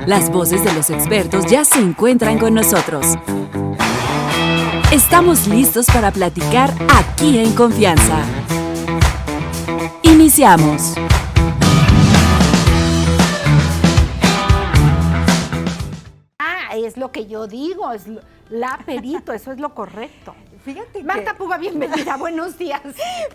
Las voces de los expertos ya se encuentran con nosotros. Estamos listos para platicar aquí en confianza. Iniciamos. Es lo que yo digo, es la perito, eso es lo correcto. Fíjate Marta Puga, bienvenida, buenos días.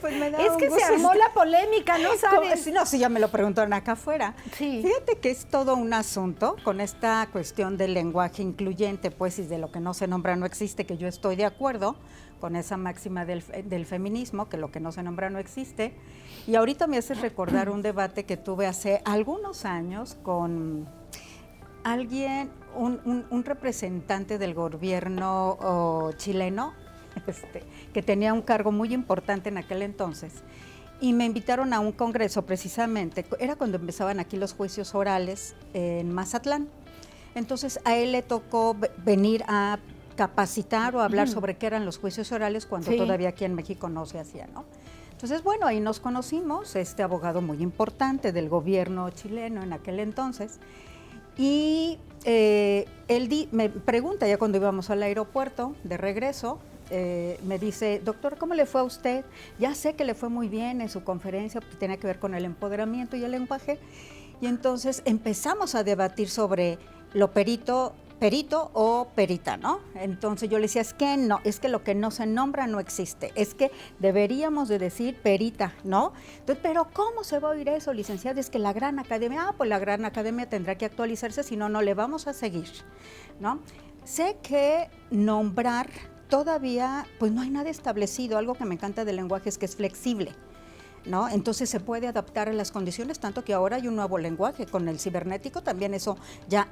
Pues me da es que se armó la polémica, ¿no sabes? No, sí, ya me lo preguntaron acá afuera. Sí. Fíjate que es todo un asunto con esta cuestión del lenguaje incluyente, pues, y de lo que no se nombra no existe, que yo estoy de acuerdo con esa máxima del feminismo, que lo que no se nombra no existe. Y ahorita me hace recordar un debate que tuve hace algunos años con alguien, un representante del gobierno chileno, que tenía un cargo muy importante en aquel entonces, y me invitaron a un congreso precisamente, era cuando empezaban aquí los juicios orales en Mazatlán. Entonces a él le tocó venir a capacitar o hablar sobre qué eran los juicios orales cuando todavía aquí en México no se hacía, ¿no? Entonces, bueno, ahí nos conocimos, este abogado muy importante del gobierno chileno en aquel entonces, y él me pregunta ya cuando íbamos al aeropuerto de regreso, me dice, doctor, ¿cómo le fue a usted? Ya sé que le fue muy bien en su conferencia porque tenía que ver con el empoderamiento y el lenguaje. Y entonces empezamos a debatir sobre lo perito o perita, ¿no? Entonces yo le decía, es que no, es que lo que no se nombra no existe, es que deberíamos de decir perita, ¿no? Entonces, pero ¿cómo se va a oír eso, licenciado? Es que la Gran Academia, pues la Gran Academia tendrá que actualizarse, si no, no le vamos a seguir, ¿no? Sé que nombrar todavía, pues no hay nada establecido. Algo que me encanta del lenguaje es que es flexible, ¿no? Entonces se puede adaptar a las condiciones, tanto que ahora hay un nuevo lenguaje con el cibernético, también eso ya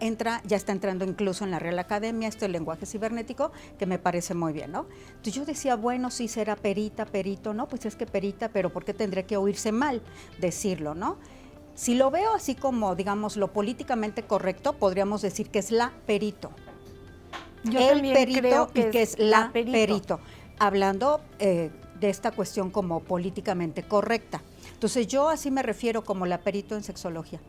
está entrando incluso en la Real Academia, este lenguaje cibernético, que me parece muy bien, ¿no? Entonces yo decía, bueno, sí será perita, perito, ¿no? Pues es que perita, pero ¿por qué tendría que oírse mal decirlo, no? Si lo veo así como, digamos, lo políticamente correcto, podríamos decir que es la perito. Yo el también perito creo y que es la perito, hablando de esta cuestión como políticamente correcta. Entonces yo así me refiero como la perito en sexología.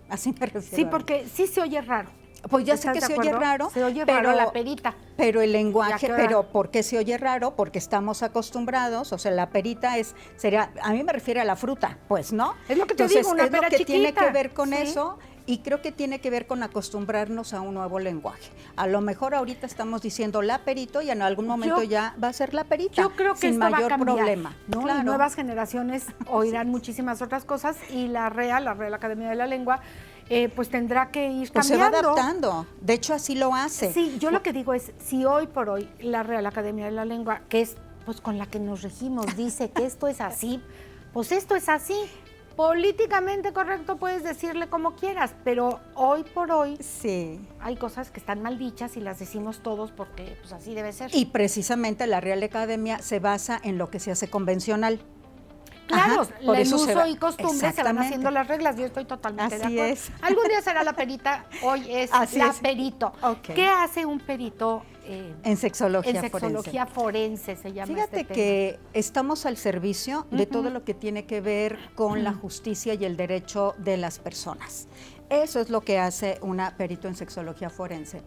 Así me refiero. Sí, porque sí se oye raro. Pues ya sé que se oye raro. Se oye raro la perita. Pero el lenguaje, pero ¿por qué se oye raro? Porque estamos acostumbrados, o sea, la perita sería, a mí me refiero a la fruta, pues, ¿no? Es lo que te digo, una es pera lo que chiquita. tiene que ver con eso. Y creo que tiene que ver con acostumbrarnos a un nuevo lenguaje. A lo mejor ahorita estamos diciendo la perito y en algún momento ya va a ser la perita. Yo creo que sin esto mayor va a cambiar, problema. ¿no? Claro. Y nuevas generaciones oirán muchísimas otras cosas y la Real Academia de la Lengua, pues tendrá que ir pues cambiando. se va adaptando. De hecho, así lo hace. Sí, yo lo que digo es, si hoy por hoy la Real Academia de la Lengua, que es pues con la que nos regimos, dice que esto es así, pues esto es así. Políticamente correcto puedes decirle como quieras, pero hoy por hoy hay cosas que están mal dichas y las decimos todos porque pues así debe ser. Y precisamente la Real Academia se basa en lo que se hace convencional. Claro, por el eso uso y costumbre se van haciendo las reglas, yo estoy totalmente así de acuerdo. Es. Algún día será la perita, hoy es así la es. perito. Okay. ¿Qué hace un perito? En sexología forense se llama. Fíjate este que tema. Estamos al servicio de todo lo que tiene que ver con la justicia y el derecho de las personas. Eso es lo que hace una perito en sexología forense.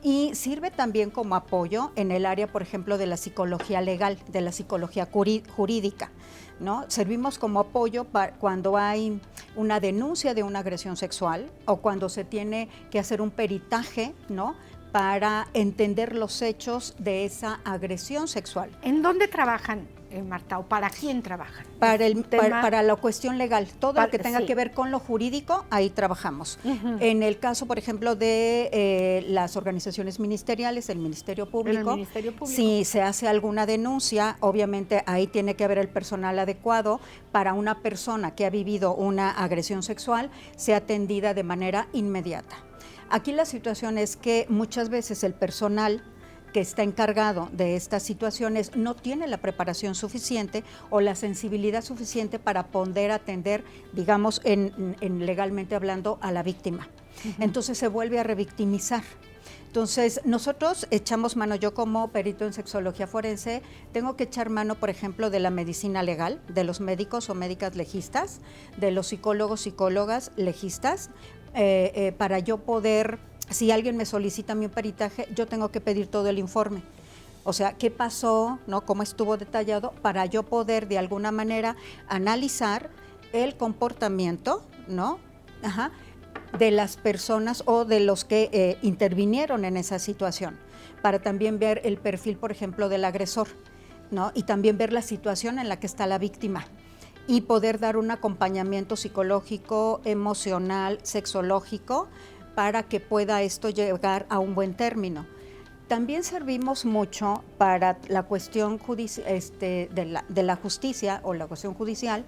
Y sirve también como apoyo en el área, por ejemplo, de la psicología legal, de la psicología jurídica, ¿no? Servimos como apoyo cuando hay una denuncia de una agresión sexual o cuando se tiene que hacer un peritaje, ¿no?, para entender los hechos de esa agresión sexual. ¿En dónde trabajan, Marta, o para quién trabajan? Para la cuestión legal, todo lo que tenga que ver con lo jurídico, ahí trabajamos. En el caso, por ejemplo, de las organizaciones ministeriales, el Ministerio Público, si se hace alguna denuncia, obviamente ahí tiene que haber el personal adecuado para una persona que ha vivido una agresión sexual, sea atendida de manera inmediata. Aquí la situación es que muchas veces el personal que está encargado de estas situaciones no tiene la preparación suficiente o la sensibilidad suficiente para poder atender, digamos, en legalmente hablando, a la víctima. Entonces se vuelve a revictimizar. Entonces, nosotros echamos mano, yo como perito en sexología forense, tengo que echar mano, por ejemplo, de la medicina legal, de los médicos o médicas legistas, de los psicólogos, psicólogas legistas, para yo poder, si alguien me solicita mi peritaje, yo tengo que pedir todo el informe. O sea, qué pasó, ¿no? Cómo estuvo detallado, para yo poder de alguna manera analizar el comportamiento, ¿no? Ajá, de las personas o de los que intervinieron en esa situación, para también ver el perfil, por ejemplo, del agresor, ¿no? Y también ver la situación en la que está la víctima y poder dar un acompañamiento psicológico, emocional, sexológico, para que pueda esto llegar a un buen término. También servimos mucho para la cuestión de la justicia o la cuestión judicial,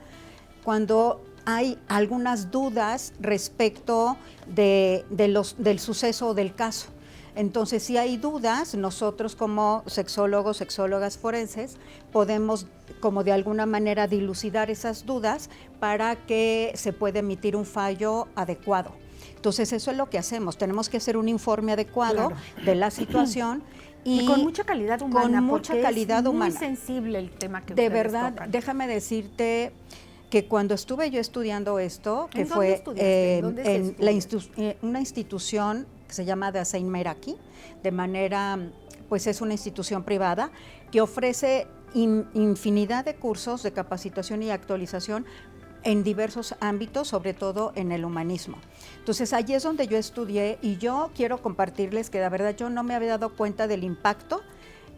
cuando hay algunas dudas respecto del suceso o del caso. Entonces, si hay dudas, nosotros como sexólogos, sexólogas forenses, podemos como de alguna manera dilucidar esas dudas para que se pueda emitir un fallo adecuado. Entonces, eso es lo que hacemos. Tenemos que hacer un informe adecuado de la situación. Y con mucha calidad humana. Con mucha calidad humana. Es muy sensible el tema que de ustedes verdad, tocan. Déjame decirte que cuando estuve yo estudiando esto, que fue en una institución que se llama de Hossein Meraki, de manera, pues es una institución privada que ofrece infinidad de cursos de capacitación y actualización en diversos ámbitos, sobre todo en el humanismo. Entonces, allí es donde yo estudié y yo quiero compartirles que la verdad yo no me había dado cuenta del impacto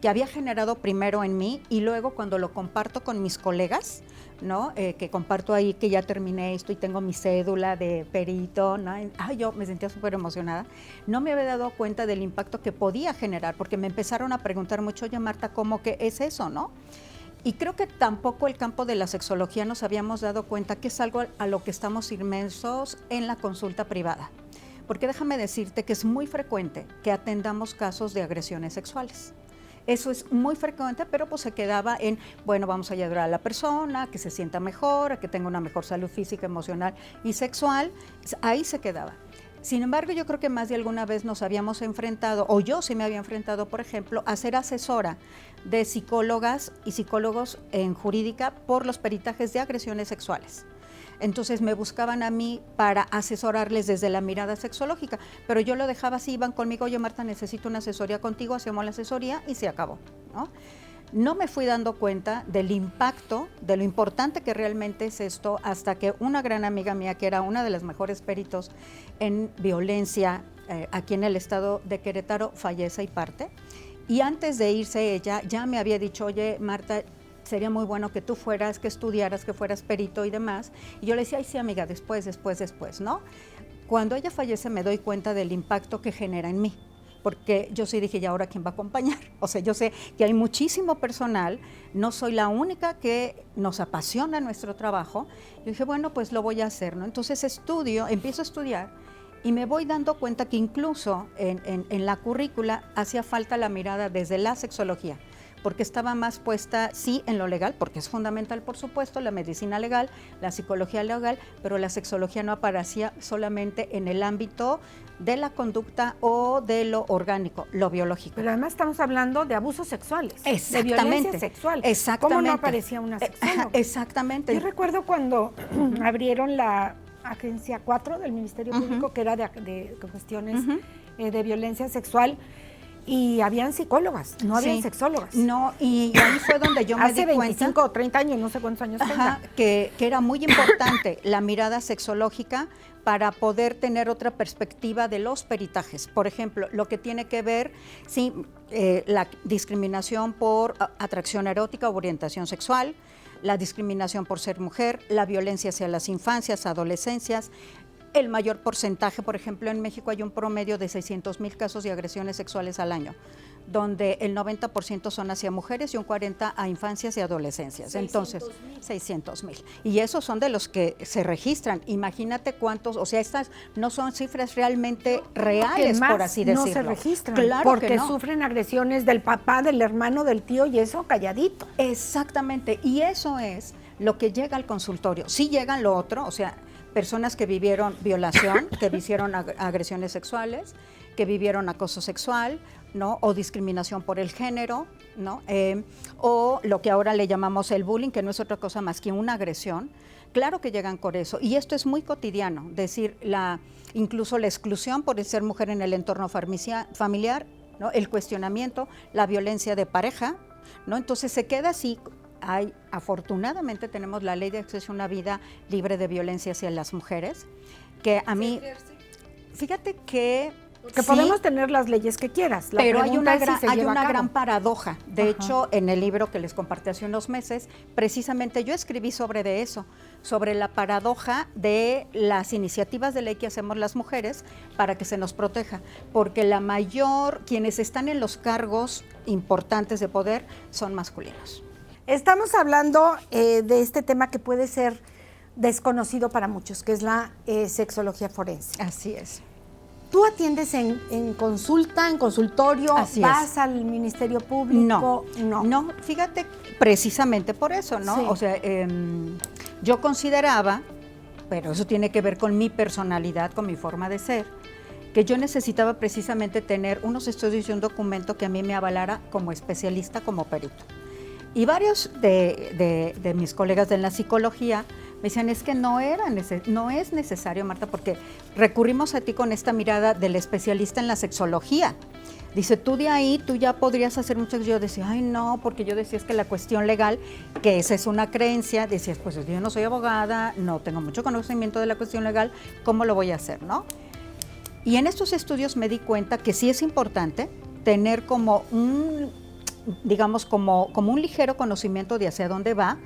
que había generado primero en mí y luego cuando lo comparto con mis colegas, ¿no? Que comparto ahí que ya terminé esto y tengo mi cédula de perito, ¿no? Yo me sentía súper emocionada. No me había dado cuenta del impacto que podía generar, porque me empezaron a preguntar mucho, oye Marta, ¿cómo que es eso, no? Y creo que tampoco el campo de la sexología nos habíamos dado cuenta que es algo a lo que estamos inmersos en la consulta privada. Porque déjame decirte que es muy frecuente que atendamos casos de agresiones sexuales. Eso es muy frecuente, pero pues se quedaba en, bueno, vamos a ayudar a la persona, a que se sienta mejor, a que tenga una mejor salud física, emocional y sexual. Ahí se quedaba. Sin embargo, yo creo que más de alguna vez nos habíamos enfrentado, o yo sí me había enfrentado, por ejemplo, a ser asesora de psicólogas y psicólogos en jurídica por los peritajes de agresiones sexuales. Entonces me buscaban a mí para asesorarles desde la mirada sexológica, pero yo lo dejaba así, iban conmigo, oye Marta, necesito una asesoría contigo, hacemos la asesoría y se acabó, ¿no? No me fui dando cuenta del impacto, de lo importante que realmente es esto, hasta que una gran amiga mía, que era una de las mejores peritos en violencia aquí en el estado de Querétaro, fallece y parte. Y antes de irse ella, ya me había dicho, oye Marta, sería muy bueno que tú fueras, que estudiaras, que fueras perito y demás. Y yo le decía, ay sí amiga, después, ¿no? Cuando ella fallece me doy cuenta del impacto que genera en mí. Porque yo sí dije, ¿y ahora quién va a acompañar? O sea, yo sé que hay muchísimo personal, no soy la única que nos apasiona nuestro trabajo. Yo dije, bueno, pues lo voy a hacer, ¿no? Entonces empiezo a estudiar y me voy dando cuenta que incluso en la currícula hacía falta la mirada desde la sexología, porque estaba más puesta, sí, en lo legal, porque es fundamental, por supuesto, la medicina legal, la psicología legal, pero la sexología no aparecía solamente en el ámbito de la conducta o de lo orgánico, lo biológico. Pero además estamos hablando de abusos sexuales, exactamente, de violencia sexual. Exactamente. ¿Cómo no aparecía una sexóloga? Exactamente. Yo recuerdo cuando abrieron la Agencia 4 del Ministerio Público, que era de cuestiones de violencia sexual, y habían psicólogas, no habían sexólogas. No, y ahí fue donde yo me di cuenta. Hace 25 o 30 años, no sé cuántos años tenga. Que era muy importante la mirada sexológica para poder tener otra perspectiva de los peritajes. Por ejemplo, lo que tiene que ver, la discriminación por atracción erótica o orientación sexual, la discriminación por ser mujer, la violencia hacia las infancias, adolescencias. El mayor porcentaje, por ejemplo, en México hay un promedio de 600,000 casos de agresiones sexuales al año, donde el 90% son hacia mujeres y un 40% a infancias y adolescencias. Entonces, 600,000. Y esos son de los que se registran. Imagínate cuántos, o sea, estas no son cifras realmente reales, por así decirlo. No se registran, claro, porque que no. Sufren agresiones del papá, del hermano, del tío, y eso calladito. Exactamente, y eso es lo que llega al consultorio. Sí llegan lo otro, o sea, personas que vivieron violación, que vivieron agresiones sexuales, que vivieron acoso sexual, ¿no? O discriminación por el género, ¿no? O lo que ahora le llamamos el bullying, que no es otra cosa más que una agresión. Claro que llegan con eso, y esto es muy cotidiano, decir, incluso la exclusión por ser mujer en el entorno familiar, ¿no? El cuestionamiento, la violencia de pareja, ¿no? Entonces se queda así. Afortunadamente tenemos la ley de acceso a una vida libre de violencia hacia las mujeres, que a mí, fíjate que sí, podemos tener las leyes que quieras, pero hay una gran paradoja. De hecho, en el libro que les compartí hace unos meses, precisamente yo escribí sobre eso, sobre la paradoja de las iniciativas de ley que hacemos las mujeres para que se nos proteja, porque quienes están en los cargos importantes de poder son masculinos. Estamos hablando de este tema que puede ser desconocido para muchos, que es la sexología forense. Así es. ¿Tú atiendes en consulta, en consultorio? Así ¿Vas es. al Ministerio Público? No, fíjate, precisamente por eso, ¿no? Sí. O sea, yo consideraba, pero eso tiene que ver con mi personalidad, con mi forma de ser, que yo necesitaba precisamente tener unos estudios y un documento que a mí me avalara como especialista, como perito. Y varios de mis colegas de la psicología me decían, es que no es necesario, Marta, porque recurrimos a ti con esta mirada del especialista en la sexología. Dice, tú ya podrías hacer muchas. Yo decía, ay, no, porque yo decía, es que la cuestión legal, que esa es una creencia, decías, pues yo no soy abogada, no tengo mucho conocimiento de la cuestión legal, ¿cómo lo voy a hacer, no? Y en estos estudios me di cuenta que sí es importante tener como un ligero conocimiento de hacia dónde va,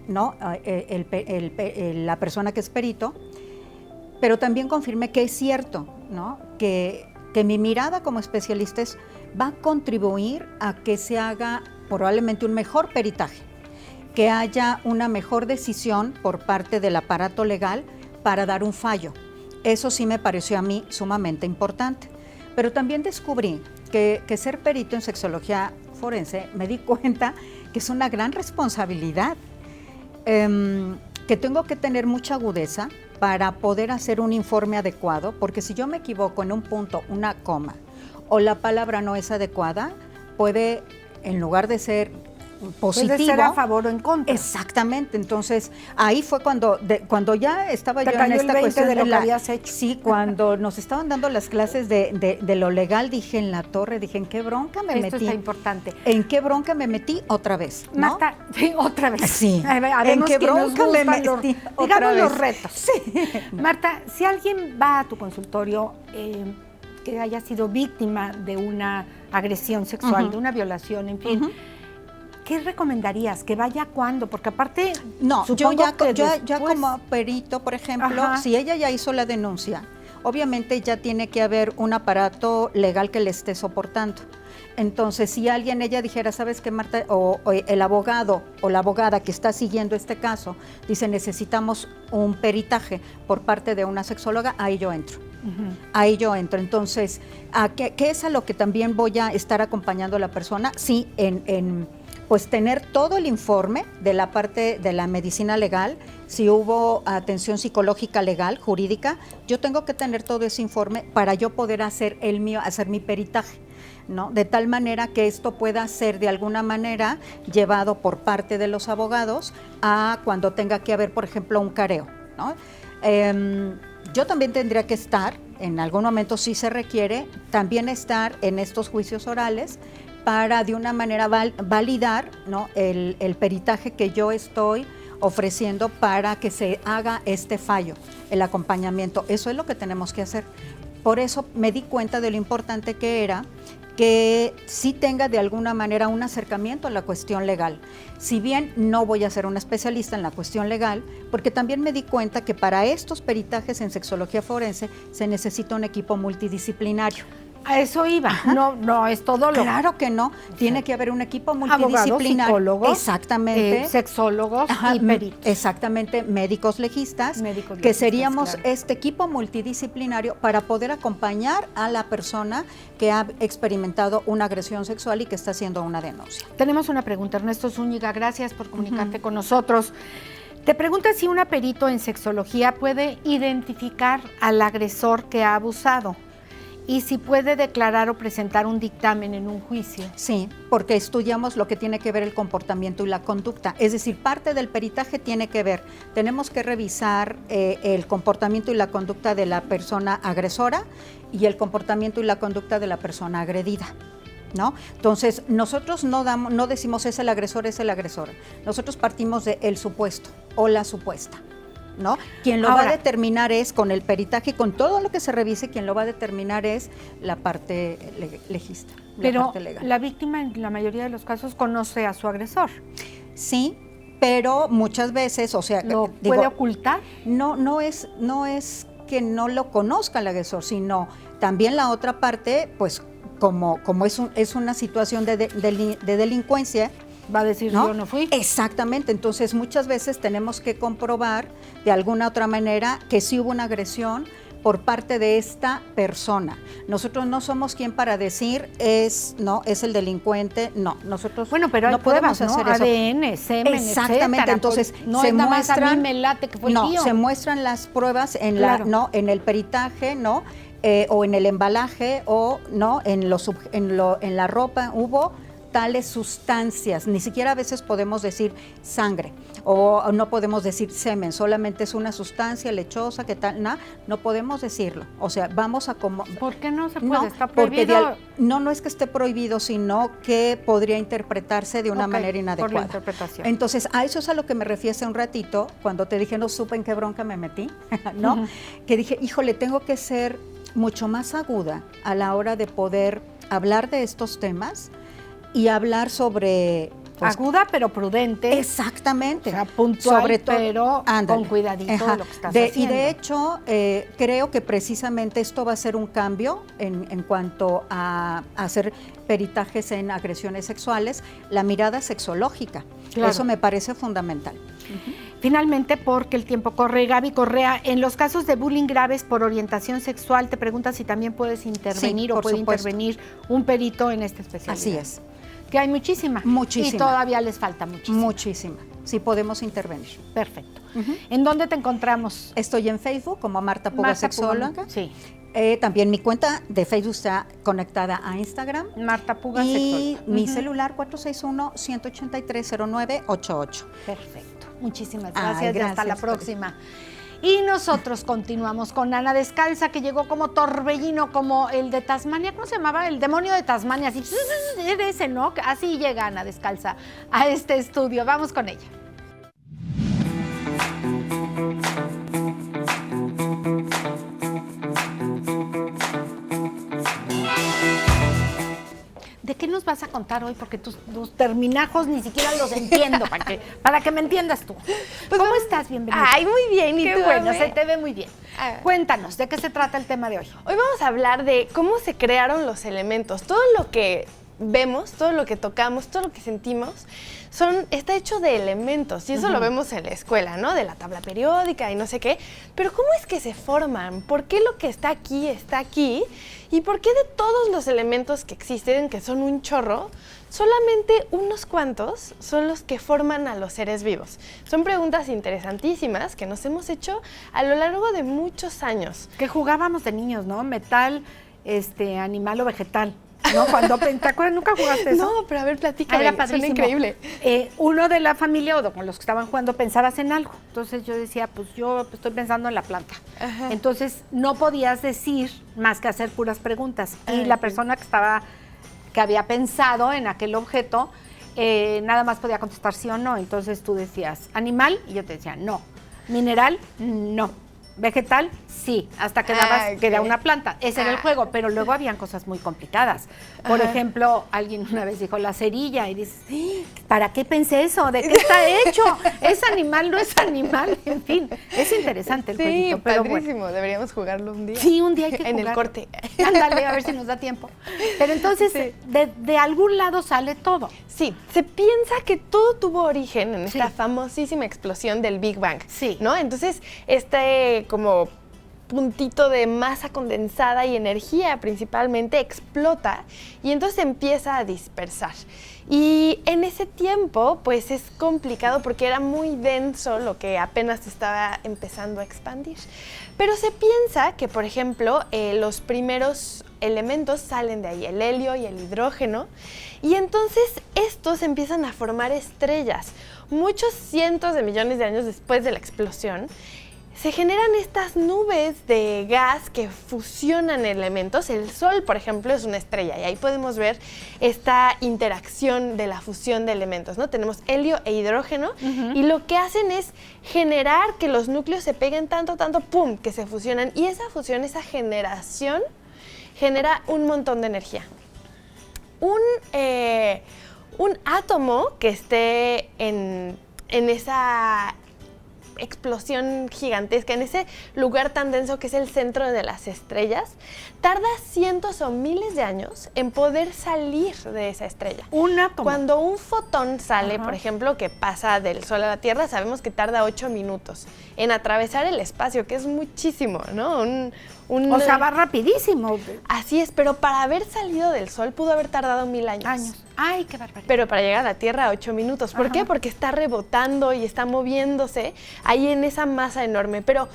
¿no? La persona que es perito, pero también confirmé que es cierto, ¿no? Que mi mirada como especialista va a contribuir a que se haga probablemente un mejor peritaje, que haya una mejor decisión por parte del aparato legal para dar un fallo. Eso sí me pareció a mí sumamente importante. Pero también descubrí que ser perito en sexología forense, me di cuenta que es una gran responsabilidad, que tengo que tener mucha agudeza para poder hacer un informe adecuado, porque si yo me equivoco en un punto, una coma, o la palabra no es adecuada, puede, en lugar de ser positivo, puede ser a favor o en contra. Exactamente. Entonces ahí fue cuando ya estaba yo en esta cuestión de lo que habías hecho. Sí, cuando nos estaban dando las clases de lo legal, dije en la torre, dije, ¿en qué bronca me metí? Esto está importante. ¿En qué bronca me metí otra vez? ¿no? Marta, sí, otra vez. Sí. ¿En qué bronca me metí? Digamos los retos. Sí. Marta, si alguien va a tu consultorio que haya sido víctima de una agresión sexual, de una violación, en fin, ¿qué recomendarías? ¿Que vaya cuándo? Porque aparte, no, yo ya después... como perito, por ejemplo, si ella ya hizo la denuncia, obviamente ya tiene que haber un aparato legal que le esté soportando. Entonces, si ella dijera, ¿sabes qué, Marta? O el abogado o la abogada que está siguiendo este caso dice, necesitamos un peritaje por parte de una sexóloga, ahí yo entro. Ahí yo entro. Entonces, ¿qué es a lo que también voy a estar acompañando a la persona? Sí, pues tener todo el informe de la parte de la medicina legal, si hubo atención psicológica legal, jurídica, yo tengo que tener todo ese informe para yo poder hacer mi peritaje, ¿no? De tal manera que esto pueda ser de alguna manera llevado por parte de los abogados a cuando tenga que haber, por ejemplo, un careo, ¿no? Yo también tendría que estar, en algún momento sí se requiere, también estar en estos juicios orales para de una manera validar, ¿no? el peritaje que yo estoy ofreciendo para que se haga este fallo, el acompañamiento. Eso es lo que tenemos que hacer. Por eso me di cuenta de lo importante que era que sí tenga de alguna manera un acercamiento a la cuestión legal. Si bien no voy a ser una especialista en la cuestión legal, porque también me di cuenta que para estos peritajes en sexología forense se necesita un equipo multidisciplinario. A eso iba. No es todo lo... Claro que no. Tiene que haber un equipo multidisciplinario. Abogados, psicólogos, exactamente, sexólogos y peritos. Exactamente, médicos legistas, que seríamos claro, este equipo multidisciplinario para poder acompañar a la persona que ha experimentado una agresión sexual y que está haciendo una denuncia. Tenemos una pregunta, Ernesto Zúñiga, gracias por comunicarte con nosotros. Te pregunta si un perito en sexología puede identificar al agresor que ha abusado. y si puede declarar o presentar un dictamen en un juicio. Sí, porque estudiamos lo que tiene que ver el comportamiento y la conducta. Es decir, parte del peritaje tiene que ver, tenemos que revisar el comportamiento y la conducta de la persona agresora y el comportamiento y la conducta de la persona agredida, ¿no? Entonces, nosotros no decimos es el agresor, es el agresor. Nosotros partimos de el supuesto o la supuesta, ¿no? Quien lo va a determinar es, con el peritaje y con todo lo que se revise, quien lo va a determinar es la parte legista, pero la parte legal. La víctima en la mayoría de los casos conoce a su agresor. Sí, pero muchas veces, o sea, ¿Lo puede ocultar? No es que no lo conozca el agresor, sino también la otra parte, pues como es una situación de delincuencia, Va a decir, ¿no? Yo no fui. Exactamente, entonces muchas veces tenemos que comprobar de alguna otra manera que sí hubo una agresión por parte de esta persona. Nosotros no somos quien para decir es el delincuente, no, nosotros bueno, pero hay no podemos pruebas, hacer ¿no? eso. ADN, semen, exactamente, etcétera, entonces no se es nada más muestran, a mí me late que fue el tío. se muestran las pruebas en claro. en el peritaje, ¿no? O en el embalaje o no en la ropa hubo tales sustancias, ni siquiera a veces podemos decir sangre o no podemos decir semen, solamente es una sustancia lechosa, ¿qué tal? No podemos decirlo, o sea, vamos a como... ¿Por qué no se puede? No, ¿Está prohibido? No es que esté prohibido, sino que podría interpretarse de una manera inadecuada. Por la interpretación. Entonces, a eso es a lo que me refiero hace un ratito, cuando te dije no supe en qué bronca me metí, ¿no? Que dije, híjole, tengo que ser mucho más aguda a la hora de poder hablar de estos temas y hablar sobre... Pues, aguda pero prudente. Exactamente. O sea, puntual, sobre todo, pero con cuidadito de lo que estás haciendo. Y de hecho, creo que precisamente esto va a ser un cambio en cuanto a hacer peritajes en agresiones sexuales, la mirada sexológica. Claro. Eso me parece fundamental. Finalmente, porque el tiempo corre, Gaby Correa, en los casos de bullying graves por orientación sexual, te pregunta si también puedes intervenir o puede intervenir un perito en esta especialidad. Así es. Que hay muchísima. Muchísima. Y todavía les falta muchísima. Muchísima. Sí podemos intervenir. Perfecto. ¿En dónde te encontramos? Estoy en Facebook como Marta Puga Sexóloga. Sí. También mi cuenta de Facebook está conectada a Instagram. Marta Puga Sexóloga. Y mi celular 461-183-0988. Perfecto. Muchísimas gracias y hasta la próxima. Y nosotros continuamos con Ana Descalza, que llegó como torbellino, como el de Tasmania. ¿Cómo se llamaba? El demonio de Tasmania. Así, ese, ¿no? Así llega Ana Descalza a este estudio. Vamos con ella. ¿De qué nos vas a contar hoy? Porque tus terminajos ni siquiera los entiendo, para que me entiendas tú. Pues ¿Cómo estás? Bienvenida. Ay, muy bien. ¿Y qué tú, bueno, se te ve muy bien. Cuéntanos, ¿de qué se trata el tema de hoy? Hoy vamos a hablar de cómo se crearon los elementos. Todo lo que vemos, todo lo que tocamos, todo lo que sentimos, está hecho de elementos. Y eso lo vemos en la escuela, ¿no? De la tabla periódica y no sé qué. Pero ¿cómo es que se forman? ¿Por qué lo que está aquí? ¿Y por qué de todos los elementos que existen, que son un chorro, solamente unos cuantos son los que forman a los seres vivos? Son preguntas interesantísimas que nos hemos hecho a lo largo de muchos años. Que jugábamos de niños, ¿no? Metal, animal o vegetal. ¿No? Cuando ¿te acuerdas? ¿Nunca jugaste eso? No, pero a ver, platícame. Era padrísimo. Suena increíble. Uno de la familia o con los que estaban jugando pensabas en algo. Entonces yo decía, pues yo estoy pensando en la planta. Ajá. Entonces no podías decir más que hacer puras preguntas. Y la persona que había pensado en aquel objeto, nada más podía contestar sí o no. Entonces tú decías, ¿animal? Y yo te decía, no. ¿Mineral? No. ¿Vegetal? Sí, hasta que era una planta. Ese era el juego, pero luego habían cosas muy complicadas. Por ejemplo, alguien una vez dijo la cerilla y dices, ¿para qué pensé eso? ¿De qué está hecho? ¿Es animal? ¿No es animal? En fin, es interesante el jueguito. Pero padrísimo, bueno. Deberíamos jugarlo un día. Sí, un día hay que jugar. En el corte. Ándale, a ver si nos da tiempo. Pero entonces, de algún lado sale todo. Sí, se piensa que todo tuvo origen en esta famosísima explosión del Big Bang. Sí. ¿No? Entonces, como puntito de masa condensada y energía principalmente explota y entonces empieza a dispersar. Y en ese tiempo pues es complicado porque era muy denso lo que apenas estaba empezando a expandir. Pero se piensa que, por ejemplo, los primeros elementos salen de ahí, el helio y el hidrógeno, y entonces estos empiezan a formar estrellas. Muchos cientos de millones de años después de la explosión, se generan estas nubes de gas que fusionan elementos. El Sol, por ejemplo, es una estrella y ahí podemos ver esta interacción de la fusión de elementos, ¿no? Tenemos helio e hidrógeno y lo que hacen es generar que los núcleos se peguen tanto, ¡pum!, que se fusionan. Y esa fusión, esa generación, genera un montón de energía. Un átomo que esté en esa explosión gigantesca, en ese lugar tan denso que es el centro de las estrellas, tarda cientos o miles de años en poder salir de esa estrella. Un átomo. Cuando un fotón sale, por ejemplo, que pasa del Sol a la Tierra, sabemos que tarda 8 minutos en atravesar el espacio, que es muchísimo, ¿no? O sea, va rapidísimo. Así es, pero para haber salido del Sol pudo haber tardado 1000 años. Ay, qué barbaridad. Pero para llegar a la Tierra 8 minutos. ¿Por qué? Porque está rebotando y está moviéndose ahí en esa masa enorme. Pero,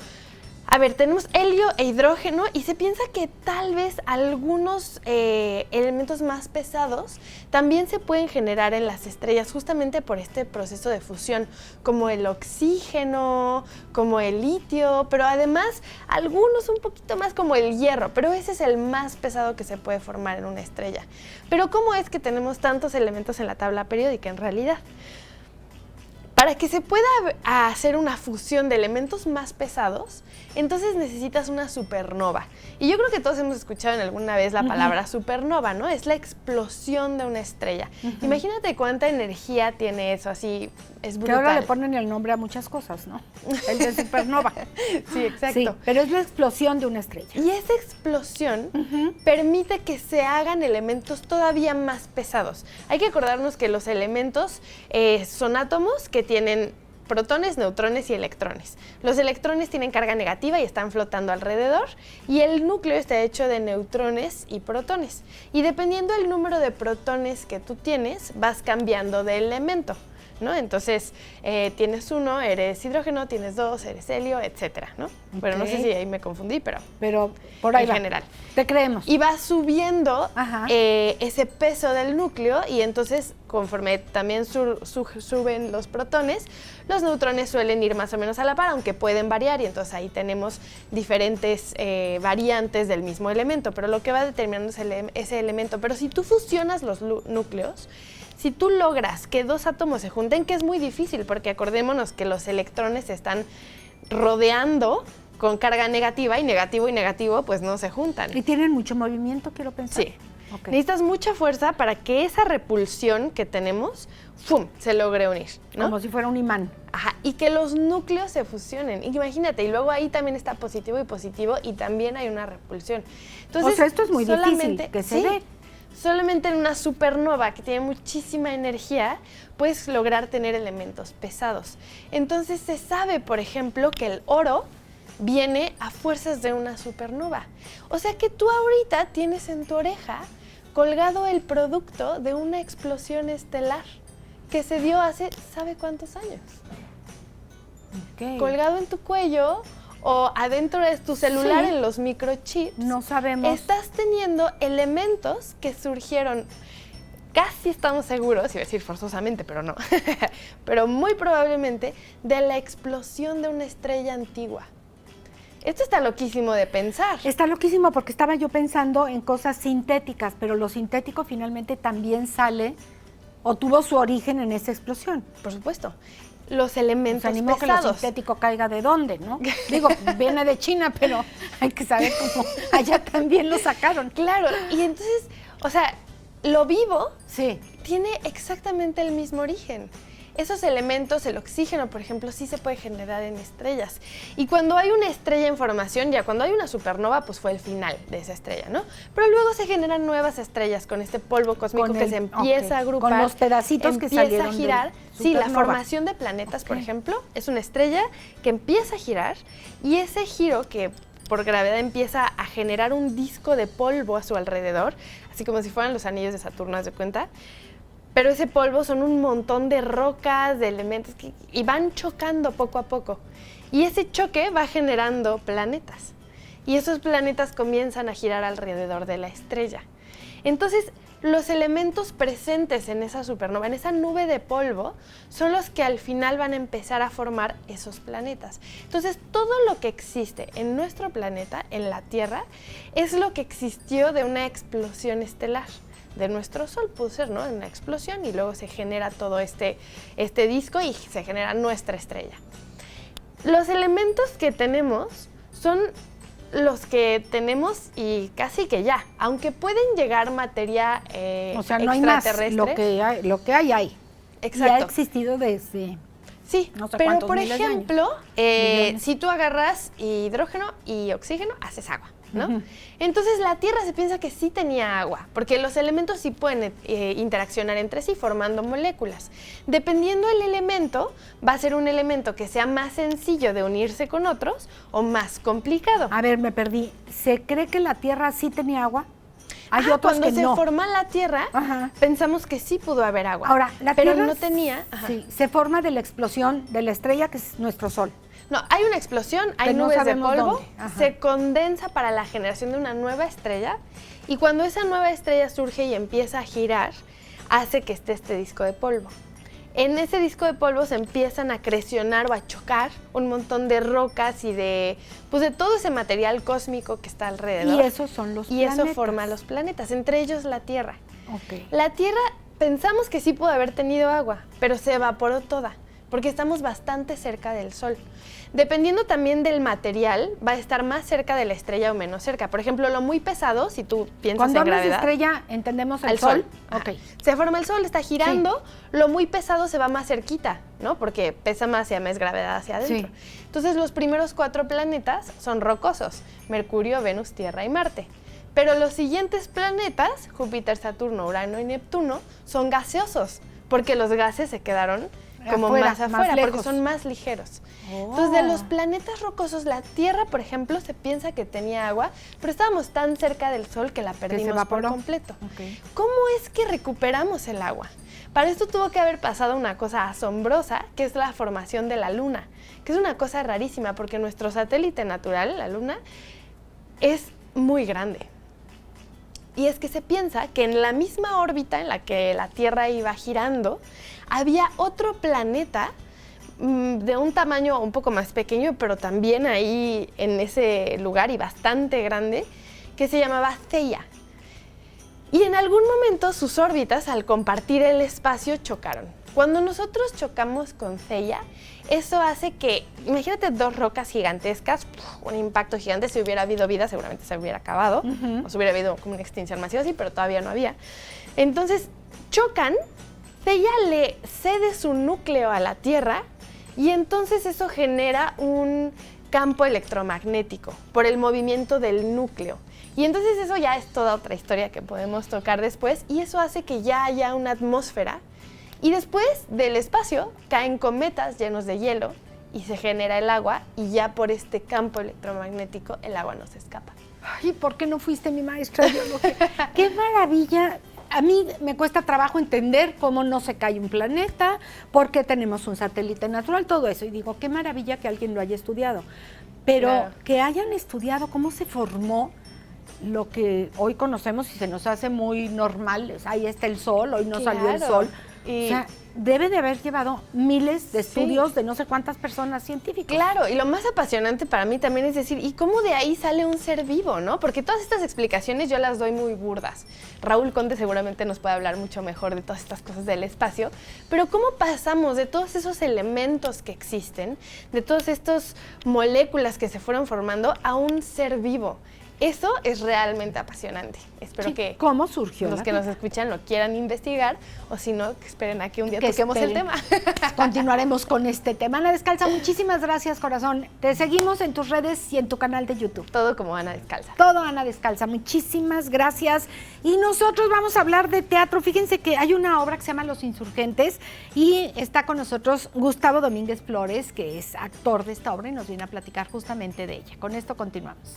a ver, tenemos helio e hidrógeno y se piensa que tal vez algunos elementos más pesados también se pueden generar en las estrellas justamente por este proceso de fusión, como el oxígeno, como el litio, pero además algunos un poquito más como el hierro, pero ese es el más pesado que se puede formar en una estrella. Pero ¿cómo es que tenemos tantos elementos en la tabla periódica en realidad? Para que se pueda hacer una fusión de elementos más pesados, entonces necesitas una supernova. Y yo creo que todos hemos escuchado en alguna vez la palabra supernova, ¿no? Es la explosión de una estrella. Imagínate cuánta energía tiene eso, así es brutal. Que ahora le ponen el nombre a muchas cosas, ¿no? El de supernova. Sí, exacto. Sí, pero es la explosión de una estrella. Y esa explosión permite que se hagan elementos todavía más pesados. Hay que acordarnos que los elementos son átomos que tienen protones, neutrones y electrones. Los electrones tienen carga negativa y están flotando alrededor, y el núcleo está hecho de neutrones y protones. Y dependiendo del número de protones que tú tienes, vas cambiando de elemento, ¿no? Entonces, tienes 1, eres hidrógeno, tienes 2, eres helio, etcétera, ¿no? Bueno, no sé si ahí me confundí, pero por ahí en general. Te creemos. Y va subiendo ese peso del núcleo, y entonces, conforme también suben los protones, los neutrones suelen ir más o menos a la par, aunque pueden variar, y entonces ahí tenemos diferentes variantes del mismo elemento, pero lo que va determinando es ese elemento. Pero si tú fusionas los núcleos, si tú logras que dos átomos se junten, que es muy difícil, porque acordémonos que los electrones se están rodeando con carga negativa, y negativo pues no se juntan. Y tienen mucho movimiento, quiero pensar. Sí. Okay. Necesitas mucha fuerza para que esa repulsión que tenemos, ¡fum!, se logre unir, ¿no? Como si fuera un imán. Ajá, y que los núcleos se fusionen. Imagínate, y luego ahí también está positivo y positivo, y también hay una repulsión. Entonces, o sea, esto es muy difícil que se dé. Solamente en una supernova que tiene muchísima energía puedes lograr tener elementos pesados. Entonces se sabe, por ejemplo, que el oro viene a fuerzas de una supernova. O sea que tú ahorita tienes en tu oreja colgado el producto de una explosión estelar que se dio hace ¿sabe cuántos años? Okay. Colgado en tu cuello o adentro de tu celular, en los microchips. No sabemos. Estás teniendo elementos que surgieron, casi estamos seguros, iba a decir forzosamente, pero no, pero muy probablemente de la explosión de una estrella antigua. Esto está loquísimo de pensar. Está loquísimo porque estaba yo pensando en cosas sintéticas, pero lo sintético finalmente también sale o tuvo su origen en esa explosión. Por supuesto. Los elementos pesados. Que lo sintético caiga de dónde, ¿no? Digo, viene de China, pero hay que saber cómo allá también lo sacaron. Claro, y entonces, o sea, lo vivo sí tiene exactamente el mismo origen. Esos elementos, el oxígeno, por ejemplo, sí se puede generar en estrellas. Y cuando hay una estrella en formación, ya cuando hay una supernova, pues fue el final de esa estrella, ¿no? Pero luego se generan nuevas estrellas con este polvo cósmico que se empieza a agrupar. Con los pedacitos que salieron. Empieza a girar. Sí, la formación de planetas, por ejemplo, es una estrella que empieza a girar, y ese giro que por gravedad empieza a generar un disco de polvo a su alrededor, así como si fueran los anillos de Saturno, haz de cuenta. Pero ese polvo son un montón de rocas, de elementos, y van chocando poco a poco. Y ese choque va generando planetas. Y esos planetas comienzan a girar alrededor de la estrella. Entonces, los elementos presentes en esa supernova, en esa nube de polvo, son los que al final van a empezar a formar esos planetas. Entonces, todo lo que existe en nuestro planeta, en la Tierra, es lo que existió de una explosión estelar. De nuestro Sol pudo ser, ¿no? Una explosión y luego se genera todo este disco y se genera nuestra estrella. Los elementos que tenemos son los que tenemos y casi que ya, aunque pueden llegar materia o sea, no hay más, extraterrestre. lo que hay. Exacto. Y ha existido desde... Sí, no sé pero cuántos por miles de años. ejemplo, si tú agarras hidrógeno y oxígeno, haces agua, ¿no? Ujú. Entonces la Tierra se piensa que sí tenía agua, porque los elementos sí pueden interaccionar entre sí formando moléculas. Dependiendo del elemento, va a ser un elemento que sea más sencillo de unirse con otros o más complicado. A ver, me perdí. ¿Se cree que la Tierra sí tenía agua? Hay otros cuando que se no. forma la Tierra, Ajá. pensamos que sí pudo haber agua. Ahora, la pero Tierra no tenía. Ajá. Sí, se forma de la explosión de la estrella que es nuestro Sol. No, hay una explosión, hay Que no nubes de sabemos polvo, dónde. Ajá. se condensa para la generación de una nueva estrella y cuando esa nueva estrella surge y empieza a girar, hace que esté este disco de polvo. En ese disco de polvo se empiezan a acrecionar o a chocar un montón de rocas y de todo ese material cósmico que está alrededor. Y esos son los planetas. Y eso forma los planetas, entre ellos la Tierra. Ok. La Tierra pensamos que sí pudo haber tenido agua, pero se evaporó toda, porque estamos bastante cerca del Sol. Dependiendo también del material, va a estar más cerca de la estrella o menos cerca. Por ejemplo, lo muy pesado, si tú piensas Cuando en hablas de gravedad... estrella, entendemos el al Sol. Sol. Ok. Se forma el Sol, está girando, lo muy pesado se va más cerquita, ¿no? Porque pesa más y más gravedad hacia adentro. Sí. Entonces, los primeros 4 planetas son rocosos: Mercurio, Venus, Tierra y Marte. Pero los siguientes planetas, Júpiter, Saturno, Urano y Neptuno, son gaseosos, porque los gases se quedaron como Afuera, más afuera, más porque lejos. son más ligeros. Oh. Entonces, de los planetas rocosos, la Tierra, por ejemplo, se piensa que tenía agua, pero estábamos tan cerca del Sol que la perdimos por evaporó. completo. Ok. ¿Cómo es que recuperamos el agua? Para esto tuvo que haber pasado una cosa asombrosa, que es la formación de la Luna, que es una cosa rarísima, porque nuestro satélite natural, la Luna, es muy grande. Y es que se piensa que en la misma órbita en la que la Tierra iba girando, había otro planeta de un tamaño un poco más pequeño, pero también ahí en ese lugar y bastante grande, que se llamaba Theia. Y en algún momento sus órbitas, al compartir el espacio, chocaron. Cuando nosotros chocamos con Theia, eso hace que, imagínate 2 rocas gigantescas, un impacto gigante. Si hubiera habido vida, seguramente se hubiera acabado, o si hubiera habido como una extinción masiva así, pero todavía no había. Entonces, chocan, Theia le cede su núcleo a la Tierra y entonces eso genera un campo electromagnético por el movimiento del núcleo. Y entonces eso ya es toda otra historia que podemos tocar después, y eso hace que ya haya una atmósfera. Y después del espacio caen cometas llenos de hielo y se genera el agua, y ya por este campo electromagnético el agua no se escapa. Ay, ¿por qué no fuiste mi maestra de biología? ¡Qué maravilla! A mí me cuesta trabajo entender cómo no se cae un planeta, por qué tenemos un satélite natural, todo eso. Y digo, qué maravilla que alguien lo haya estudiado. Pero Claro. que hayan estudiado cómo se formó lo que hoy conocemos y se nos hace muy normal, ahí está el Sol, hoy no salió el Claro. Sol. Y- O sea, debe de haber llevado miles de estudios de no sé cuántas personas científicas. Claro, y lo más apasionante para mí también es decir, ¿y cómo de ahí sale un ser vivo, no? Porque todas estas explicaciones yo las doy muy burdas. Raúl Conde seguramente nos puede hablar mucho mejor de todas estas cosas del espacio, pero ¿cómo pasamos de todos esos elementos que existen, de todas estas moléculas que se fueron formando, a un ser vivo? eso es realmente apasionante. Espero Sí, que ¿cómo surgió los la que nos piedra? escuchan lo quieran investigar, o si no, que esperen a que un día Que toquemos el esperen. tema. Continuaremos con este tema. Ana Descalza, muchísimas gracias, corazón. Te seguimos en tus redes y en tu canal de YouTube. Todo como Ana Descalza. Todo Ana Descalza, muchísimas gracias. Y nosotros vamos a hablar de teatro. Fíjense que hay una obra que se llama Los Insurgentes y está con nosotros Gustavo Domínguez Flores, que es actor de esta obra y nos viene a platicar justamente de ella. Con esto continuamos.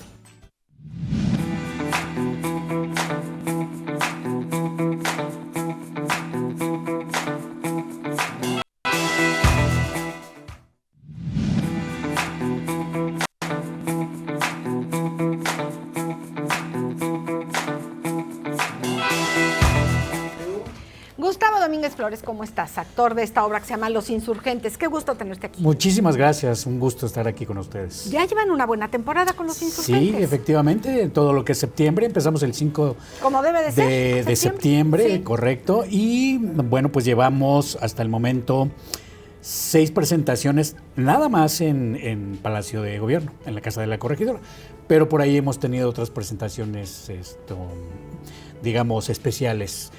Gustavo Domínguez Flores, ¿cómo estás? Actor de esta obra que se llama Los Insurgentes. Qué gusto tenerte aquí. Muchísimas gracias, un gusto estar aquí con ustedes. Ya llevan una buena temporada con Los Insurgentes. Sí, efectivamente, todo lo que es septiembre, empezamos el 5 Como debe de ser. de septiembre, Sí. correcto, y bueno, pues llevamos hasta el momento 6 presentaciones nada más en Palacio de Gobierno, en la Casa de la Corregidora, pero por ahí hemos tenido otras presentaciones, digamos, especiales,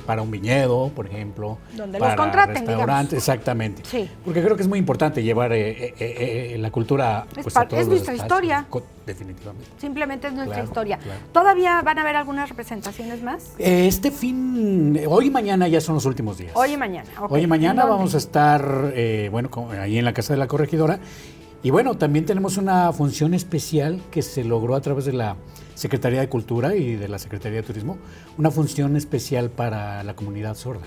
para un viñedo, por ejemplo. Donde los para contraten, restaurantes, digamos. exactamente. Sí. Porque creo que es muy importante llevar la cultura Es pues, par- a todos es los nuestra espacios. historia. Definitivamente. Simplemente es nuestra Claro, historia. claro. ¿Todavía van a haber algunas representaciones más? Hoy y mañana ya son los últimos días. Hoy y mañana. ok. Hoy y mañana ¿En dónde? vamos a estar, ahí en la Casa de la Corregidora. Y bueno, también tenemos una función especial que se logró a través de la Secretaría de Cultura y de la Secretaría de Turismo, una función especial para la comunidad sorda.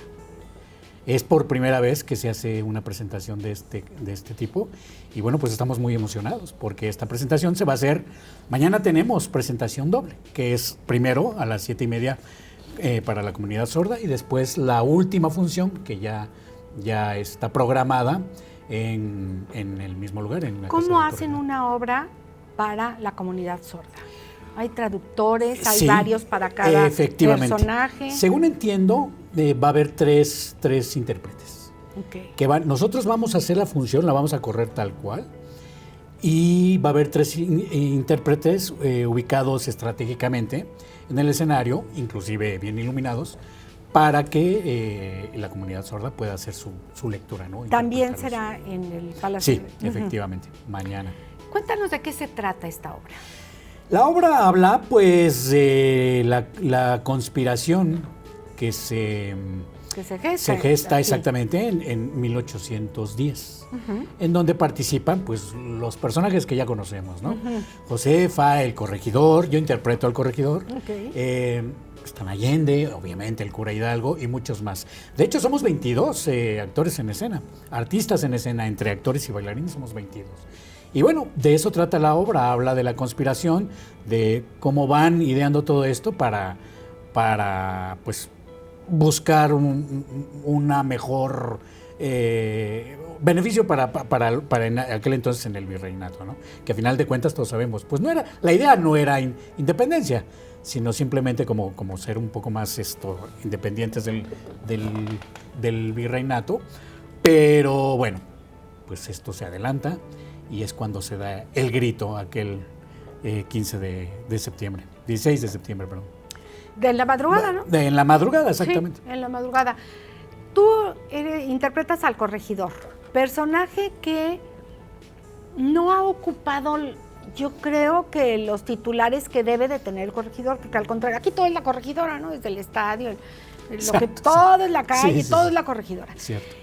Es por primera vez que se hace una presentación de este tipo y bueno, pues estamos muy emocionados porque esta presentación se va a hacer, mañana tenemos presentación doble, que es primero a las 7:30 para la comunidad sorda y después la última función que ya está programada en el mismo lugar. En la Casa de ¿Cómo la hacen Corregidora. una obra para la comunidad sorda? ¿Hay traductores? ¿Hay Sí, varios para cada efectivamente. personaje? Según entiendo, va a haber tres intérpretes. Ok. Nosotros vamos a hacer la función, la vamos a correr tal cual, y va a haber 3 intérpretes ubicados estratégicamente en el escenario, inclusive bien iluminados, para que la comunidad sorda pueda hacer su lectura, ¿no? También Interpretar será en el Palacio. Sí, efectivamente, mañana. Cuéntanos de qué se trata esta obra. La obra habla, pues, de la conspiración que se gesta aquí. exactamente en 1810, en donde participan, pues, los personajes que ya conocemos, ¿no? Josefa, el corregidor, yo interpreto al corregidor, están Allende, obviamente, el cura Hidalgo y muchos más. De hecho, somos 22 actores en escena, artistas en escena, entre actores y bailarines somos 22. Y bueno, de eso trata la obra, habla de la conspiración, de cómo van ideando todo esto para pues, buscar una mejor beneficio para en aquel entonces en el virreinato, ¿no? Que a final de cuentas todos sabemos, pues la idea no era independencia, sino simplemente como ser un poco más independientes del virreinato, pero bueno, pues esto se adelanta y es cuando se da el grito aquel 15 de septiembre, 16 de septiembre, perdón. De la madrugada, ¿no? En la madrugada, exactamente. Sí, en la madrugada. Tú interpretas al corregidor, personaje que no ha ocupado, yo creo que los titulares que debe de tener el corregidor, porque al contrario, aquí todo es la corregidora, ¿no? Desde el estadio, todo es la calle, Sí, todo sí. es la corregidora. Cierto.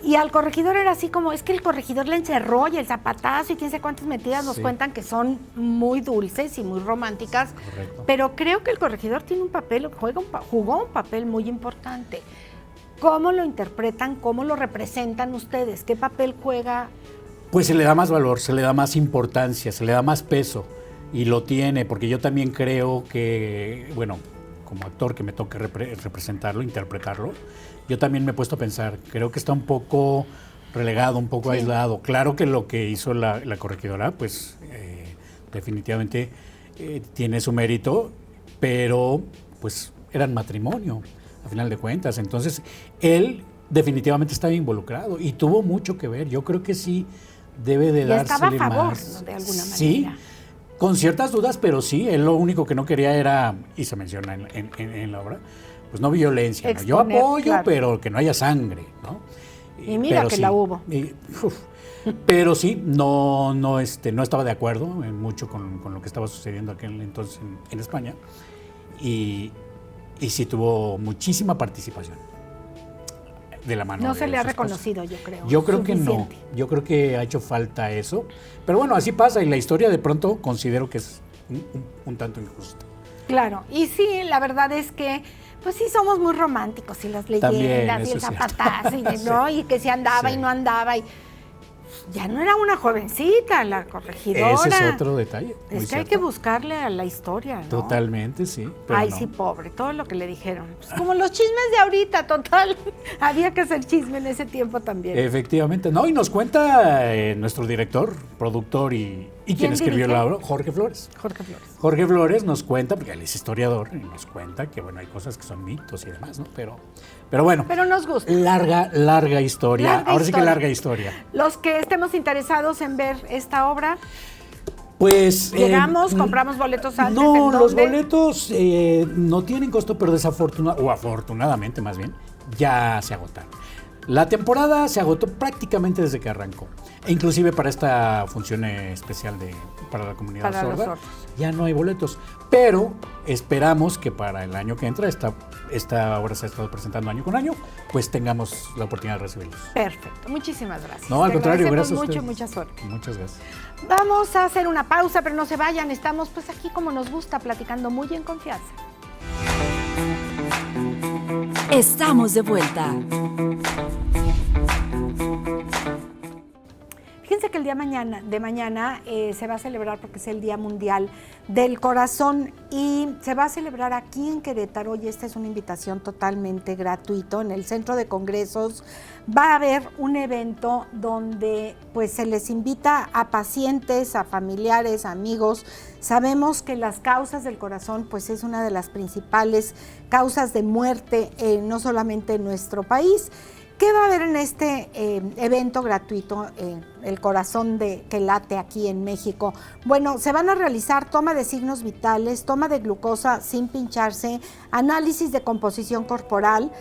Y al corregidor era así como, es que el corregidor le encerró y el zapatazo y quién sé cuántas mentiras nos Sí. cuentan que son muy dulces y muy románticas. Correcto. Pero creo que el corregidor tiene un papel, jugó un papel muy importante. ¿Cómo lo interpretan? ¿Cómo lo representan ustedes? ¿Qué papel juega? Pues se le da más valor, se le da más importancia, se le da más peso y lo tiene, porque yo también creo que, bueno, como actor que me toque representarlo, interpretarlo, yo también me he puesto a pensar, creo que está un poco relegado, un poco aislado. Claro que lo que hizo la corregidora, pues definitivamente tiene su mérito, pero pues eran matrimonio, a final de cuentas. Entonces, él definitivamente estaba involucrado y tuvo mucho que ver. Yo creo que sí debe de Y dársele estaba a favor, más. ¿no? De alguna manera. Sí, Con ciertas dudas, pero sí, él lo único que no quería era, y se menciona en la obra, pues no violencia. ¿no? Yo Exponer, apoyo, claro. pero que no haya sangre, ¿no? Y mira pero que sí, la hubo. Pero sí, no estaba de acuerdo en mucho con lo que estaba sucediendo aquel entonces en España. Y sí tuvo muchísima participación de la mano. No de se le ha su esposa. reconocido, yo creo. Yo creo que no. Suficiente. Yo creo que ha hecho falta eso. Pero bueno, así pasa y la historia de pronto considero que es un tanto injusta. Claro, y sí, la verdad es que, pues sí somos muy románticos y las leyendas También, y eso el es cierto. zapatazo, ¿no? Y que se andaba Sí. y no andaba. Y ya no era una jovencita la corregidora. Ese es otro detalle. muy Es que hay que cierto. buscarle a la historia, ¿no? Totalmente, sí. Pero Ay, no. sí, pobre, todo lo que le dijeron. Pues como los chismes de ahorita, total. Había que hacer chisme en ese tiempo también. Efectivamente, no, y nos cuenta nuestro director, productor y quien escribió dirige? la obra, Jorge Flores. Jorge Flores. Jorge Flores nos cuenta, porque él es historiador, y nos cuenta que bueno, hay cosas que son mitos y demás, ¿no? Pero bueno, Pero nos gusta. larga historia. Larga Ahora sí que historia. larga historia. Los que estemos interesados en ver esta obra, Pues llegamos, compramos boletos antes. No, ¿en los dónde? boletos no tienen costo, pero afortunadamente más bien, ya se agotaron. La temporada se agotó prácticamente desde que arrancó. E inclusive para esta función especial para la comunidad Para los sorda, sordos. ya no hay boletos. Pero esperamos que para el año que entra, esta obra se ha estado presentando año con año, pues tengamos la oportunidad de recibirlos. Perfecto, muchísimas gracias. No, al Te contrario, agradecemos gracias a mucho, ustedes. mucha suerte. Muchas gracias. Vamos a hacer una pausa, pero no se vayan, estamos pues aquí como nos gusta, platicando muy en confianza. Estamos de vuelta. Fíjense que el día de mañana se va a celebrar porque es el Día Mundial del Corazón y se va a celebrar aquí en Querétaro y esta es una invitación totalmente gratuito. En el Centro de Congresos va a haber un evento donde pues se les invita a pacientes, a familiares, amigos. Sabemos que las causas del corazón pues es una de las principales causas de muerte no solamente en nuestro país. ¿Qué va a haber en este evento gratuito, el corazón que late aquí en México? Bueno, se van a realizar toma de signos vitales, toma de glucosa sin pincharse, análisis de composición corporal,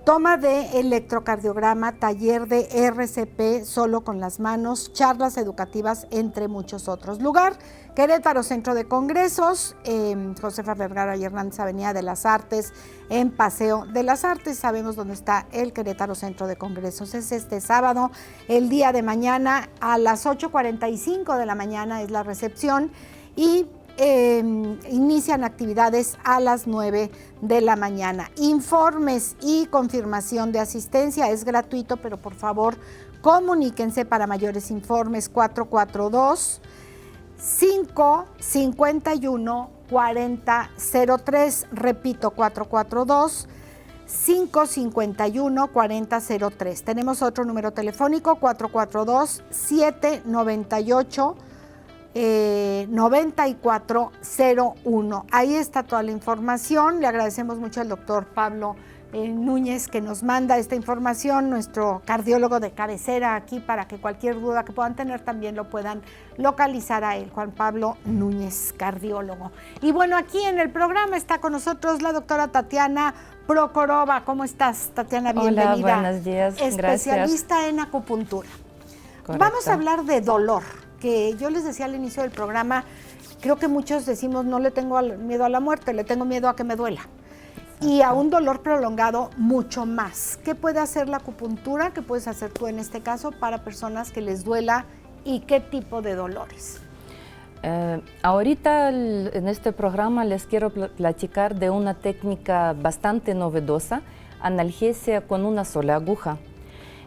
toma de electrocardiograma, taller de RCP solo con las manos, charlas educativas, entre muchos otros. Lugar, Querétaro, Centro de Congresos, Josefa Vergara y Hernández, Avenida de las Artes, en Paseo de las Artes. Sabemos dónde está el Querétaro Centro de Congresos. Es este sábado, el día de mañana, a las 8:45 de la mañana es la recepción y inician actividades a las 9 de la mañana. Informes y confirmación de asistencia es gratuito, pero por favor comuníquense para mayores informes 442-551-4003. Repito, 442-551-4003. Tenemos otro número telefónico, 442-798-9401. Ahí está toda la información. Le agradecemos mucho al doctor Pablo Núñez que nos manda esta información, nuestro cardiólogo de cabecera aquí, para que cualquier duda que puedan tener también lo puedan localizar a él, Juan Pablo Núñez, cardiólogo. Y bueno, aquí en el programa está con nosotros la doctora Tatiana Prokhorova. ¿Cómo estás, Tatiana? Bienvenida. Hola, buenos días. Especialista en acupuntura. Correcto. Vamos a hablar de dolor, que yo les decía al inicio del programa, creo que muchos decimos no le tengo miedo a la muerte, le tengo miedo a que me duela. Y a un dolor prolongado mucho más. ¿Qué puede hacer la acupuntura? ¿Qué puedes hacer tú en este caso para personas que les duela y qué tipo de dolores? Ahorita en este programa les quiero platicar de una técnica bastante novedosa, analgesia con una sola aguja.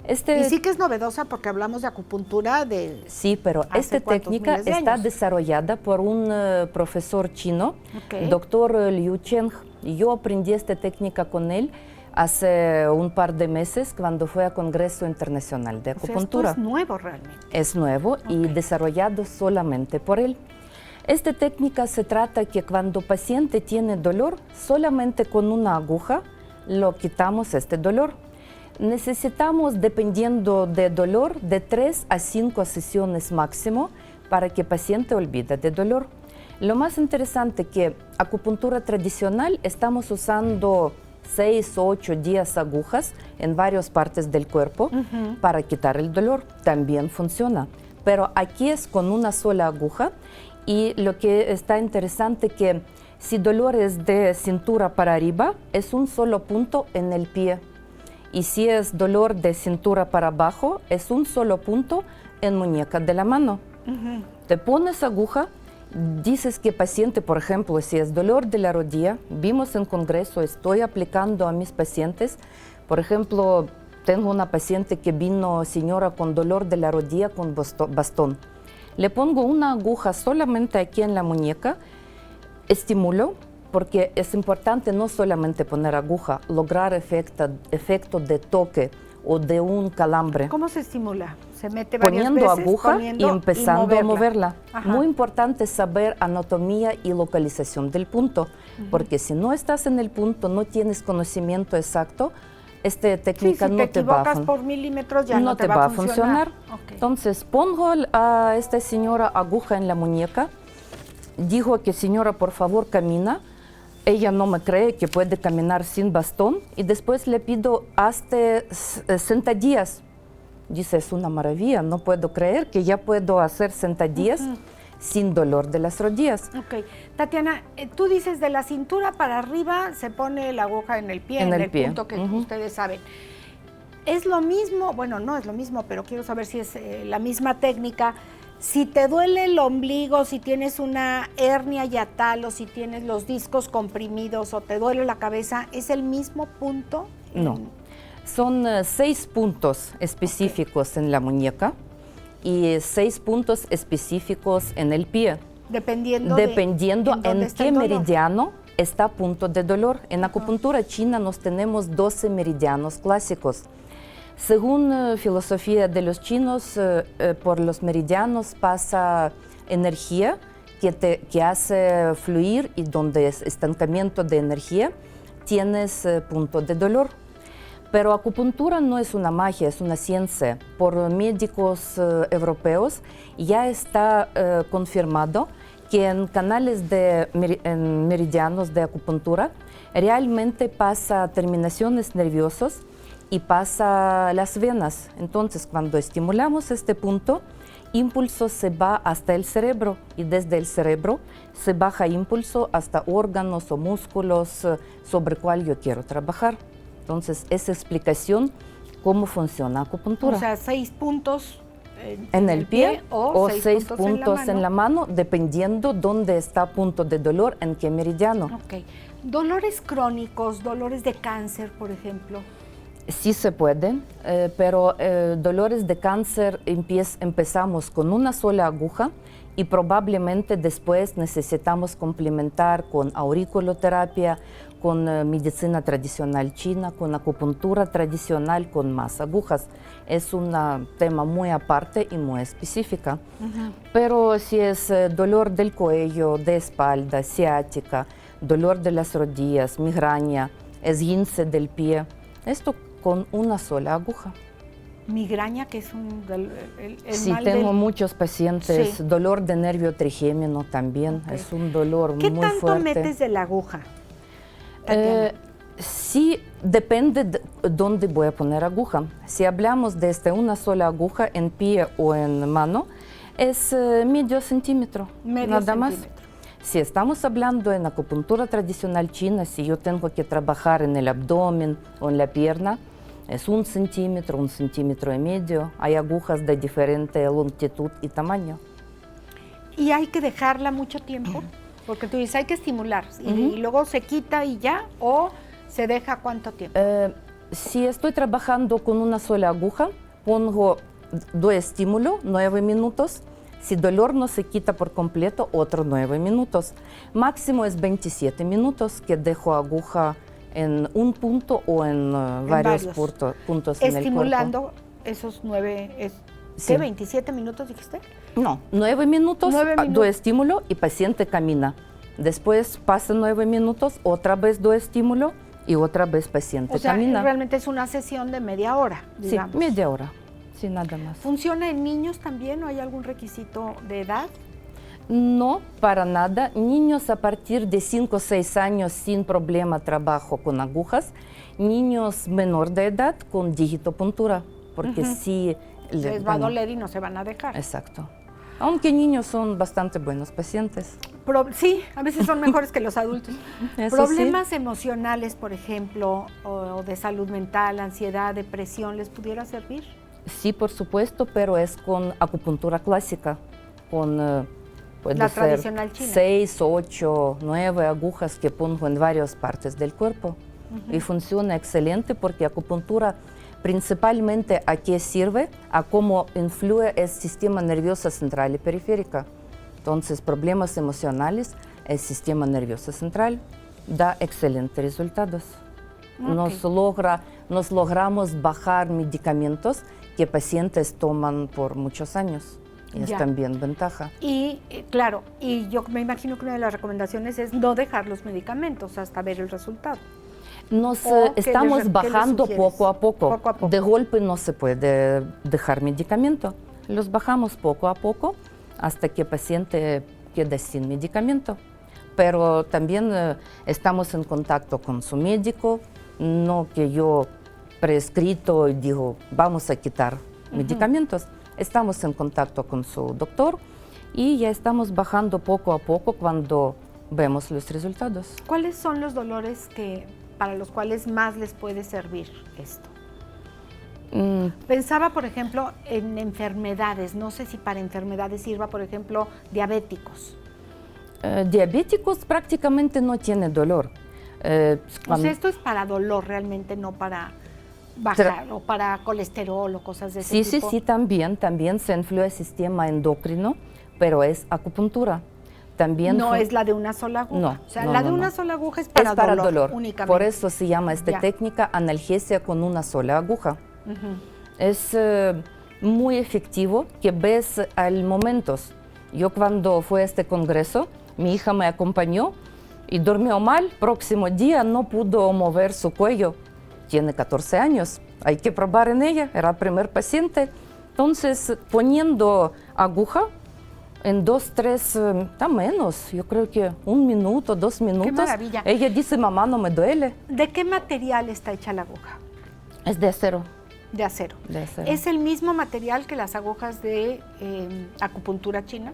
Y sí que es novedosa porque hablamos de acupuntura de... Sí, pero esta técnica está desarrollada por un profesor chino, doctor Liu Cheng. Yo aprendí esta técnica con él hace un par de meses cuando fue a Congreso Internacional de Acupuntura. Esto es nuevo realmente. Es nuevo y desarrollado solamente por él. Esta técnica se trata que cuando el paciente tiene dolor, solamente con una aguja lo quitamos este dolor. Necesitamos, dependiendo del dolor, de 3 a 5 sesiones máximo para que el paciente olvide del dolor. Lo más interesante que acupuntura tradicional estamos usando 6, 8, 10 agujas en varias partes del cuerpo para quitar el dolor. También funciona. Pero aquí es con una sola aguja y lo que está interesante que si dolor es de cintura para arriba, es un solo punto en el pie. Y si es dolor de cintura para abajo, es un solo punto en muñeca de la mano. Te pones aguja, dices que paciente, por ejemplo, si es dolor de la rodilla, vimos en congreso, estoy aplicando a mis pacientes, por ejemplo, tengo una paciente que vino, señora, con dolor de la rodilla con bastón. Le pongo una aguja solamente aquí en la muñeca, estimulo, porque es importante no solamente poner aguja, lograr efecto de toque o de un calambre. ¿Cómo se estimula? Se mete varias Poniendo veces, aguja poniendo y empezando a moverla. Ajá. Muy importante saber anatomía y localización del punto, porque si no estás en el punto, no tienes conocimiento exacto, esta técnica si no te te va a equivocas por milímetros ya no te va a funcionar. Ok. Entonces pongo a esta señora aguja en la muñeca, digo que señora por favor camina, ella no me cree que puede caminar sin bastón y después le pido hasta sentadillas. Dice, es una maravilla, no puedo creer que ya puedo hacer sentadillas sin dolor de las rodillas. Ok. Tatiana, tú dices de la cintura para arriba se pone la aguja en el pie, En el pie. punto que ustedes saben. ¿Es lo mismo? Bueno, no es lo mismo, pero quiero saber si es la misma técnica. Si te duele el ombligo, si tienes una hernia yatal o si tienes los discos comprimidos o te duele la cabeza, ¿es el mismo punto? No, son 6 puntos específicos en la muñeca y 6 puntos específicos en el pie. Dependiendo en qué meridiano está punto de dolor. En acupuntura china nos tenemos 12 meridianos clásicos. Según filosofía de los chinos, por los meridianos pasa energía que hace fluir y donde es estancamiento de energía tienes punto de dolor. Pero acupuntura no es una magia, es una ciencia. Por médicos europeos ya está confirmado que en canales en meridianos de acupuntura realmente pasa terminaciones nerviosas y pasa las venas. Entonces, cuando estimulamos este punto, impulso se va hasta el cerebro y desde el cerebro se baja impulso hasta órganos o músculos sobre cual yo quiero trabajar. Entonces, esa explicación cómo funciona acupuntura. O sea, 6 puntos en el pie o 6 puntos en la mano, dependiendo dónde está punto de dolor, en qué meridiano. Ok. Dolores crónicos, dolores de cáncer, por ejemplo. Sí se pueden, pero dolores de cáncer empezamos con una sola aguja y probablemente después necesitamos complementar con auriculoterapia, con medicina tradicional china, con acupuntura tradicional con más agujas. Es un tema muy aparte y muy específica. Pero si es dolor del cuello, de espalda, ciática, dolor de las rodillas, migraña, esguince del pie, esto con una sola aguja. Migraña, que es el sí, mal tengo muchos pacientes. Sí. Dolor de nervio trigémino también, es un dolor muy fuerte. ¿Qué tanto metes de la aguja? Sí, depende de dónde voy a poner aguja. Si hablamos de una sola aguja en pie o en mano, es medio centímetro, nada más. Si estamos hablando en acupuntura tradicional china, si yo tengo que trabajar en el abdomen o en la pierna, es 1 centímetro, 1,5 centímetros. Hay agujas de diferente longitud y tamaño. ¿Y hay que dejarla mucho tiempo? Porque tú dices, hay que estimular. Y luego se quita y ya, o se deja ¿cuánto tiempo? Si estoy trabajando con una sola aguja, pongo 2 estímulos, 9 minutos. Si dolor no se quita por completo, otros 9 minutos. Máximo es 27 minutos que dejo aguja en un punto o en varios puntos en el cuerpo. Estimulando esos 9, Sí. ¿qué? ¿27 minutos dijiste? No, 9 minutos, 9 minutos. 2 estímulos y paciente camina. Después pasa 9 minutos, otra vez 2 estímulos y otra vez paciente O sea, camina. realmente es una sesión de media hora, digamos. Sí, media hora, sí, nada más. ¿Funciona en niños también o hay algún requisito de edad? No, para nada. Niños a partir de 5 o 6 años sin problema trabajo con agujas. Niños menor de edad con digitopuntura, porque sí... Les va a doler y no se van a dejar. Exacto. Aunque niños son bastante buenos pacientes. Sí, a veces son mejores que los adultos. Eso Problemas emocionales, por ejemplo, o de salud mental, ansiedad, depresión, ¿les pudiera servir? Sí, por supuesto, pero es con acupuntura clásica, con puede La ser tradicional china. 6, 8, 9 agujas que pongo en varias partes del cuerpo. Y funciona excelente porque acupuntura principalmente a qué sirve, a cómo influye el sistema nervioso central y periférica. Entonces, problemas emocionales, el sistema nervioso central da excelentes resultados. Nos logramos bajar medicamentos que pacientes toman por muchos años. Y es también ventaja. Y claro, y yo me imagino que una de las recomendaciones es no dejar los medicamentos hasta ver el resultado. Nos ¿O estamos qué les bajando sugieres? poco a poco. Poco a poco. De golpe no se puede dejar medicamento. Los bajamos poco a poco hasta que el paciente quede sin medicamento. Pero también estamos en contacto con su médico, no que yo prescrito y digo, vamos a quitar medicamentos. Estamos en contacto con su doctor y ya estamos bajando poco a poco cuando vemos los resultados. ¿Cuáles son los dolores para los cuales más les puede servir esto? Pensaba, por ejemplo, en enfermedades. No sé si para enfermedades sirva, por ejemplo, diabéticos. Diabéticos prácticamente no tiene dolor. O sea, esto es para dolor realmente, no para bajar o para colesterol o cosas de ese tipo. Sí, también se influye el sistema endocrino, pero es acupuntura. También no es la de una sola aguja. No, o sea, no, la de no, una no. sola aguja es para dolor únicamente. Por eso se llama esta técnica analgesia con una sola aguja. Es muy efectivo que ves al momento. Yo cuando fue a este congreso, mi hija me acompañó y durmió mal. Próximo día no pudo mover su cuello. Tiene 14 años. Hay que probar en ella. Era el primer paciente. Entonces, poniendo aguja, en 2, 3, menos, yo creo que 1 minuto, 2 minutos. ¡Qué maravilla! Ella dice, mamá, no me duele. ¿De qué material está hecha la aguja? Es de acero. De acero. De acero. ¿Es el mismo material que las agujas de acupuntura china?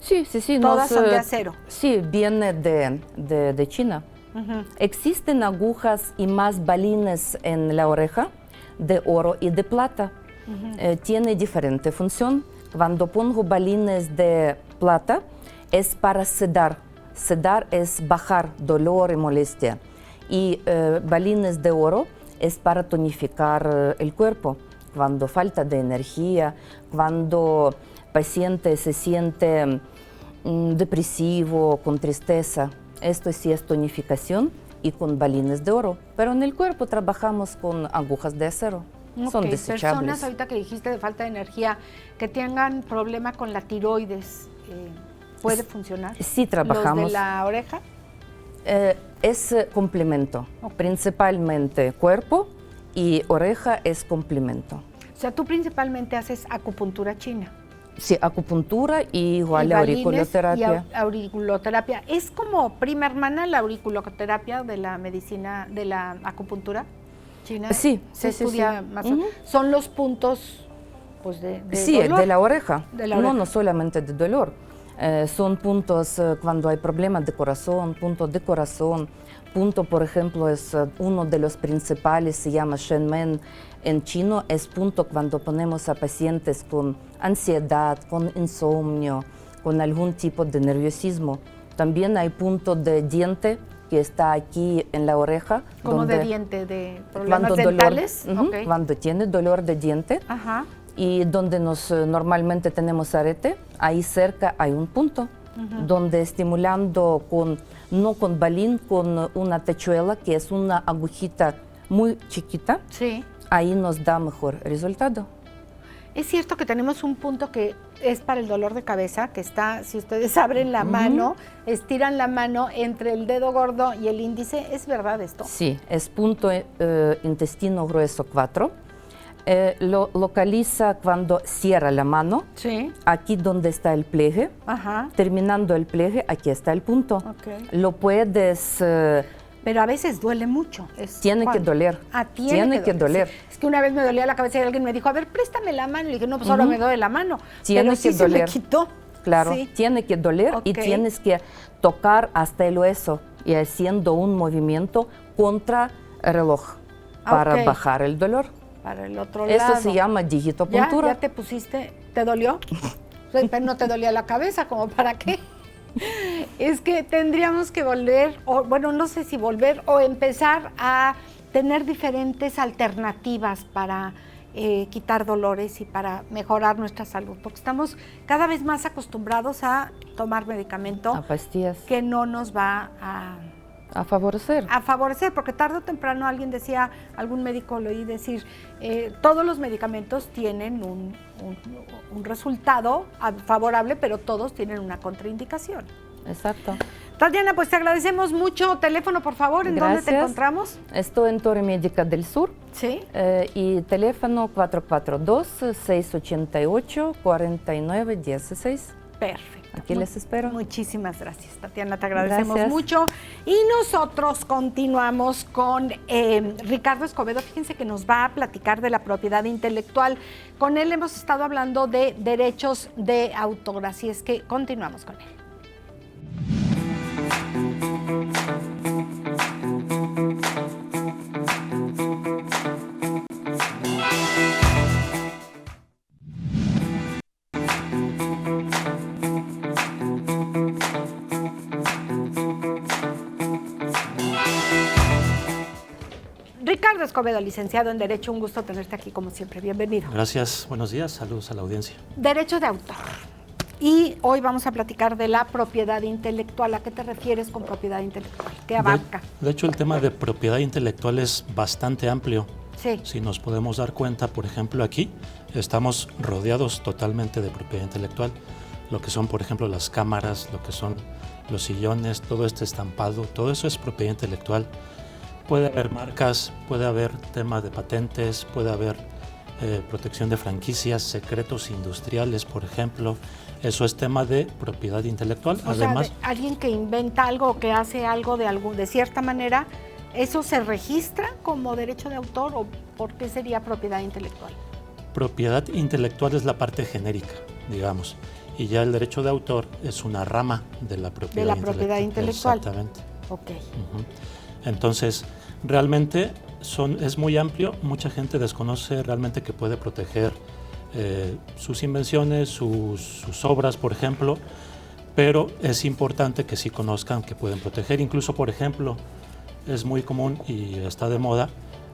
Sí. Todas son de acero. Sí, viene de China. Existen agujas y más balines en la oreja de oro y de plata. Tiene diferente función. Cuando pongo balines de plata es para sedar. Sedar es bajar dolor y molestia. Y balines de oro es para tonificar el cuerpo. Cuando falta de energía, cuando el paciente se siente depresivo, con tristeza. Esto sí es tonificación y con balines de oro. Pero en el cuerpo trabajamos con agujas de acero. Son desechables. Personas, ahorita que dijiste de falta de energía, que tengan problema con la tiroides, ¿puede funcionar? Sí, trabajamos. ¿Los de la oreja? Es complemento. Principalmente cuerpo y oreja es complemento. O sea, tú principalmente haces acupuntura china. Sí, acupuntura y igual la auriculoterapia. Y auriculoterapia. ¿Es como prima hermana la auriculoterapia de la medicina, de la acupuntura china? Sí, se estudia más. Son los puntos, pues, de dolor. De la oreja. De la oreja. No solamente de dolor. Son puntos cuando hay problemas de corazón, punto, por ejemplo, es uno de los principales, se llama Shenmen en chino, es punto cuando ponemos a pacientes con ansiedad, con insomnio, con algún tipo de nerviosismo. También hay punto de diente que está aquí en la oreja. ¿Cómo de diente? ¿De problemas dentales? Okay. Cuando tiene dolor de diente. Ajá. Y donde normalmente tenemos arete, ahí cerca hay un punto, donde estimulando no con balín, con una tachuela, que es una agujita muy chiquita, sí, ahí nos da mejor resultado. Es cierto que tenemos un punto que es para el dolor de cabeza, que está, si ustedes abren la mano, estiran la mano entre el dedo gordo y el índice, ¿es verdad esto? Sí, es punto intestino grueso 4. lo localiza cuando cierra la mano, Sí. aquí donde está el pliegue. Ajá. Terminando el pliegue, aquí está el punto. Ok. Lo puedes... Pero a veces duele mucho. Tiene que ¿cuándo? doler. Ah, Tiene que doler. Sí. Es que una vez me dolía la cabeza y alguien me dijo, a ver, préstame la mano. Y le dije, no, pues ahora me duele la mano. Tiene Pero sí que se me doler. quitó. Claro, Sí. tiene que doler y Ok. tienes que tocar hasta el hueso y haciendo un movimiento contra el reloj para Ok. bajar el dolor. Para el otro Eso lado. se llama digitopuntura. ¿Ya te pusiste? ¿Te dolió? Pero no te dolía la cabeza, ¿como para qué? Es que tendríamos que volver, o bueno, no sé si volver o empezar a tener diferentes alternativas para quitar dolores y para mejorar nuestra salud, porque estamos cada vez más acostumbrados a tomar medicamento A pastillas. que no nos va A favorecer. a favorecer, porque tarde o temprano alguien decía, algún médico lo oí decir, todos los medicamentos tienen un resultado favorable, pero todos tienen una contraindicación. Exacto. Tatiana, pues te agradecemos mucho. Teléfono, por favor, ¿en dónde te Gracias. encontramos? Estoy en Torre Médica del Sur Sí. y teléfono 442-688-4916. Perfecto. Aquí les espero. Muchísimas gracias, Tatiana, te agradecemos Gracias. mucho. Y nosotros continuamos con Ricardo Escobedo. Fíjense que nos va a platicar de la propiedad intelectual. Con él hemos estado hablando de derechos de autor, así es que continuamos con él. Ricardo Escobedo, licenciado en Derecho, un gusto tenerte aquí como siempre. Bienvenido. Gracias, buenos días, saludos a la audiencia. Derecho de autor. Y hoy vamos a platicar de la propiedad intelectual. ¿A qué te refieres con propiedad intelectual? ¿Qué abarca? De hecho, el tema de propiedad intelectual es bastante amplio. Sí. Si nos podemos dar cuenta, por ejemplo, aquí estamos rodeados totalmente de propiedad intelectual. Lo que son, por ejemplo, las cámaras, lo que son los sillones, todo este estampado, todo eso es propiedad intelectual. Puede haber marcas, puede haber tema de patentes, puede haber protección de franquicias, secretos industriales, por ejemplo. Eso es tema de propiedad intelectual. O Además, sea, alguien que inventa algo o que hace algo de cierta manera, ¿eso se registra como derecho de autor o por qué sería propiedad intelectual? propiedad intelectual es la parte genérica, digamos, y ya el derecho de autor es una rama de la propiedad intelectual. Exactamente. Ok. Ujú. Entonces, realmente es muy amplio, mucha gente desconoce realmente que puede proteger sus invenciones, sus obras, por ejemplo, pero es importante que sí conozcan que pueden proteger. Incluso, por ejemplo, es muy común y está de moda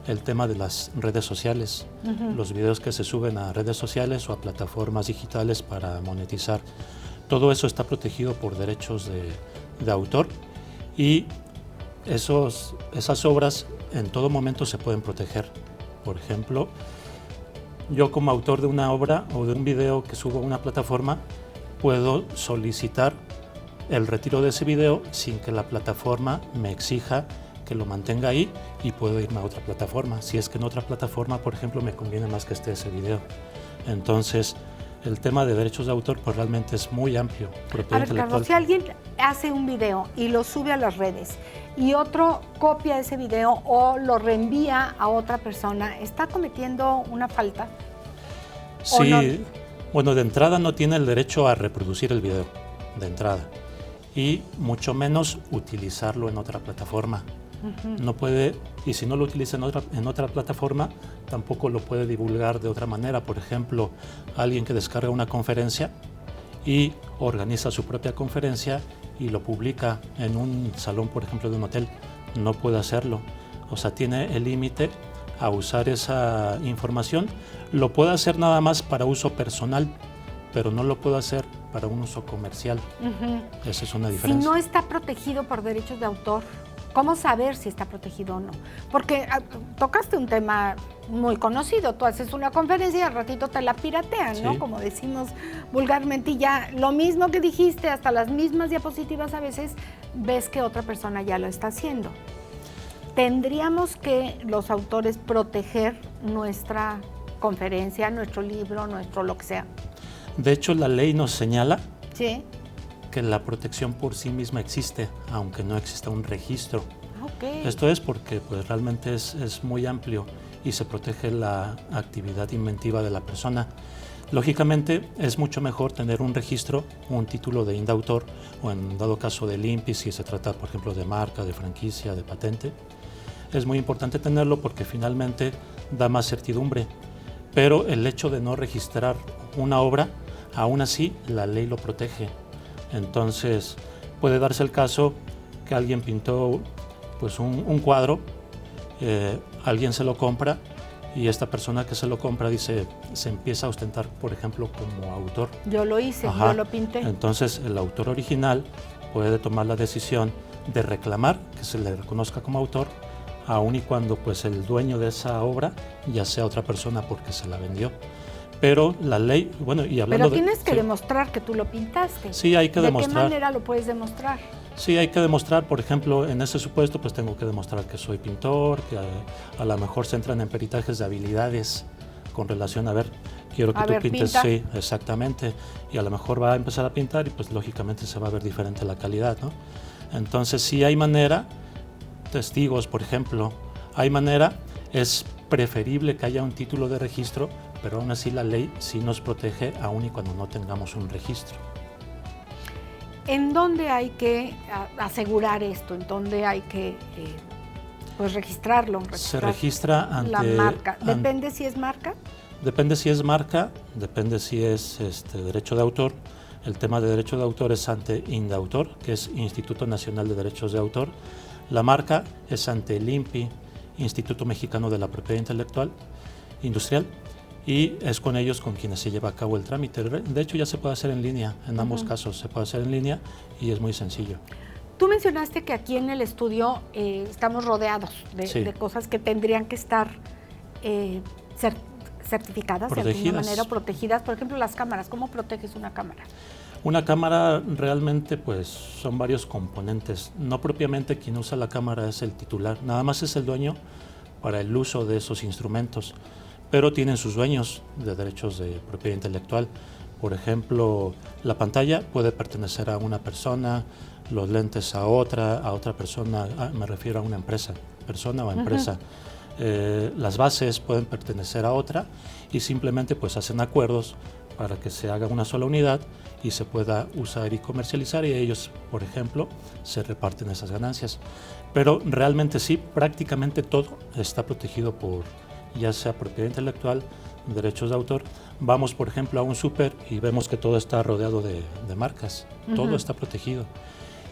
el tema de las redes sociales, los videos que se suben a redes sociales o a plataformas digitales para monetizar. Todo eso está protegido por derechos de autor y esas obras en todo momento se pueden proteger. Por ejemplo, yo como autor de una obra o de un video que subo a una plataforma, puedo solicitar el retiro de ese video sin que la plataforma me exija que lo mantenga ahí y puedo irme a otra plataforma. Si es que en otra plataforma, por ejemplo, me conviene más que esté ese video. Entonces, el tema de derechos de autor pues realmente es muy amplio. A ver, Carlos, si alguien hace un video y lo sube a las redes y otro copia ese video o lo reenvía a otra persona, ¿está cometiendo una falta? Sí, no? bueno, de entrada no tiene el derecho a reproducir el video, de entrada, y mucho menos utilizarlo en otra plataforma. No puede, y si no lo utiliza en otra plataforma, tampoco lo puede divulgar de otra manera. Por ejemplo, alguien que descarga una conferencia y organiza su propia conferencia y lo publica en un salón, por ejemplo, de un hotel, no puede hacerlo. O sea, tiene el límite a usar esa información. Lo puede hacer nada más para uso personal, pero no lo puede hacer para un uso comercial. Esa es una diferencia. Si no está protegido por derechos de autor, ¿cómo saber si está protegido o no? Porque tocaste un tema muy conocido. Tú haces una conferencia y al ratito te la piratean, ¿no? Sí. Como decimos vulgarmente, y ya lo mismo que dijiste, hasta las mismas diapositivas a veces ves que otra persona ya lo está haciendo. ¿Tendríamos que los autores proteger nuestra conferencia, nuestro libro, nuestro lo que sea. De hecho, la ley nos señala Sí. que la protección por sí misma existe, aunque no exista un registro. Ok. Esto es porque pues, realmente es muy amplio y se protege la actividad inventiva de la persona. Lógicamente, es mucho mejor tener un registro, un título de indautor, o en dado caso del INPI, si se trata, por ejemplo, de marca, de franquicia, de patente. Es muy importante tenerlo porque finalmente da más certidumbre. Pero el hecho de no registrar una obra, aún así, la ley lo protege. Entonces, puede darse el caso que alguien pintó pues, un cuadro, alguien se lo compra y esta persona que se lo compra dice, se empieza a ostentar, por ejemplo, como autor. Yo lo hice, Ajá. yo lo pinté. Entonces, el autor original puede tomar la decisión de reclamar que se le reconozca como autor, aun y cuando pues, el dueño de esa obra ya sea otra persona porque se la vendió. Pero la ley, bueno, y hablando Pero tienes que sí. demostrar que tú lo pintaste. Sí, hay que demostrar. ¿De qué manera lo puedes demostrar? Sí, hay que demostrar, por ejemplo, en ese supuesto, pues tengo que demostrar que soy pintor, que a lo mejor se entran en peritajes de habilidades con relación a ver, quiero que A tú ver, pintes, pinta. sí, exactamente, y a lo mejor va a empezar a pintar y pues lógicamente se va a ver diferente la calidad, ¿no? Entonces sí hay manera, testigos, por ejemplo, hay manera, es preferible que haya un título de registro, pero aún así la ley sí nos protege aún y cuando no tengamos un registro. ¿En dónde hay que asegurar esto? ¿En dónde hay que pues registrarlo? Se registra ante la marca. ¿Depende si es marca? Depende si es marca, depende si es derecho de autor. El tema de derecho de autor es ante INDAUTOR, que es Instituto Nacional de Derechos de Autor. La marca es ante el INPI, Instituto Mexicano de la Propiedad Intelectual Industrial, y es con ellos con quienes se lleva a cabo el trámite. De hecho, ya se puede hacer en línea, en ambos casos se puede hacer en línea y es muy sencillo. Tú mencionaste que aquí en el estudio estamos rodeados Sí. de cosas que tendrían que estar certificadas de alguna Protegidas. manera, protegidas. Por ejemplo, las cámaras. ¿Cómo proteges una cámara? Una cámara realmente pues son varios componentes. No propiamente quien usa la cámara es el titular, nada más es el dueño para el uso de esos instrumentos, pero tienen sus dueños de derechos de propiedad intelectual. Por ejemplo, la pantalla puede pertenecer a una persona, los lentes a otra persona, me refiero a una empresa, persona o empresa. Las bases pueden pertenecer a otra y simplemente pues hacen acuerdos para que se haga una sola unidad y se pueda usar y comercializar y ellos, por ejemplo, se reparten esas ganancias. Pero realmente sí, prácticamente todo está protegido por ya sea propiedad intelectual, derechos de autor. Vamos, por ejemplo, a un súper y vemos que todo está rodeado de marcas, todo está protegido.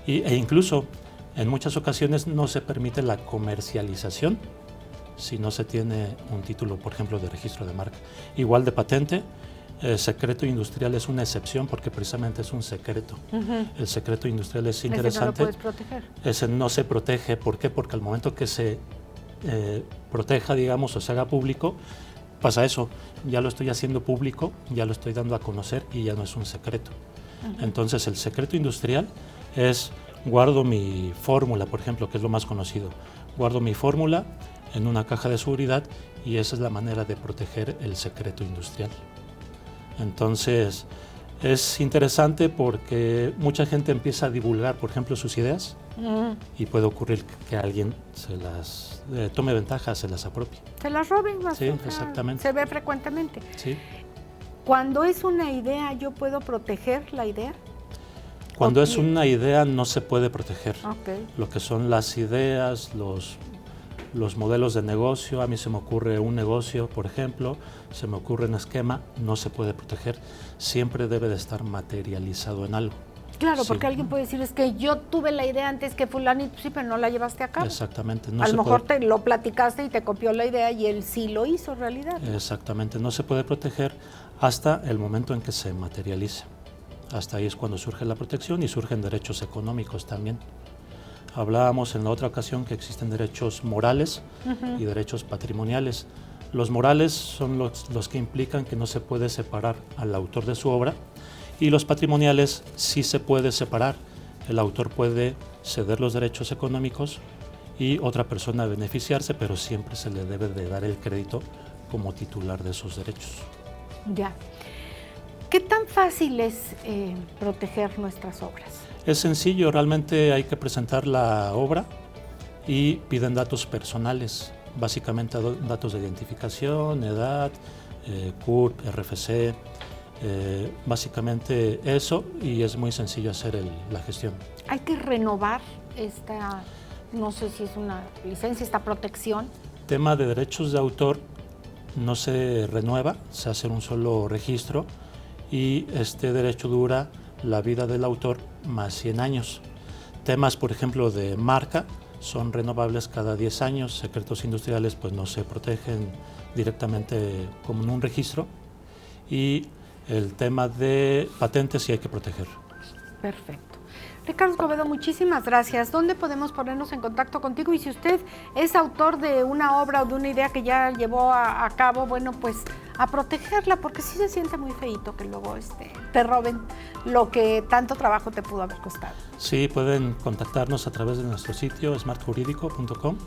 E incluso en muchas ocasiones no se permite la comercialización si no se tiene un título, por ejemplo, de registro de marca. Igual de patente, secreto industrial es una excepción porque precisamente es un secreto. El secreto industrial es interesante. Ese no lo puedes proteger. Ese no se protege. ¿Por qué? Porque al momento que se proteja, digamos, o se haga público, pasa eso. Ya lo estoy haciendo público, ya lo estoy dando a conocer y ya no es un secreto. Entonces, el secreto industrial es, guardo mi fórmula, por ejemplo, que es lo más conocido. Guardo mi fórmula en una caja de seguridad y esa es la manera de proteger el secreto industrial. Entonces, es interesante porque mucha gente empieza a divulgar, por ejemplo, sus ideas y puede ocurrir que alguien se las tome ventaja, se las apropie. Se las roben más. Sí, exactamente. Se ve frecuentemente. Sí. Cuando es una idea, ¿yo puedo proteger la idea? Cuando es una idea no se puede proteger. Okay. Lo que son las ideas, los modelos de negocio, a mí se me ocurre un negocio, por ejemplo, se me ocurre un esquema, no se puede proteger, siempre debe de estar materializado en algo. Claro, Sí. porque alguien puede decir, es que yo tuve la idea antes que fulanito, sí, pero no la llevaste a cabo. Exactamente. No a lo se mejor puede- te lo platicaste y te copió la idea y él sí lo hizo realidad. Exactamente, no se puede proteger hasta el momento en que se materialice. Hasta ahí es cuando surge la protección y surgen derechos económicos también. Hablábamos en la otra ocasión que existen derechos morales y derechos patrimoniales. Los morales son los que implican que no se puede separar al autor de su obra y los patrimoniales sí se puede separar. El autor puede ceder los derechos económicos y otra persona beneficiarse, pero siempre se le debe de dar el crédito como titular de esos derechos. Ya. ¿Qué tan fácil es proteger nuestras obras? Es sencillo, realmente hay que presentar la obra y piden datos personales, básicamente datos de identificación, edad, CURP, RFC, básicamente eso, y es muy sencillo hacer la gestión. Hay que renovar esta, no sé si es una licencia, esta protección. Tema de derechos de autor no se renueva, se hace un solo registro y este derecho dura la vida del autor más 100 años. Temas, por ejemplo, de marca son renovables cada 10 años, secretos industriales pues no se protegen directamente como en un registro, y el tema de patentes sí hay que proteger. Perfecto. Ricardo Escobedo, muchísimas gracias. ¿Dónde podemos ponernos en contacto contigo? Y si usted es autor de una obra o de una idea que ya llevó a cabo, bueno, pues a protegerla, porque sí se siente muy feíto que luego te roben lo que tanto trabajo te pudo haber costado. Sí, pueden contactarnos a través de nuestro sitio smartjurídico.com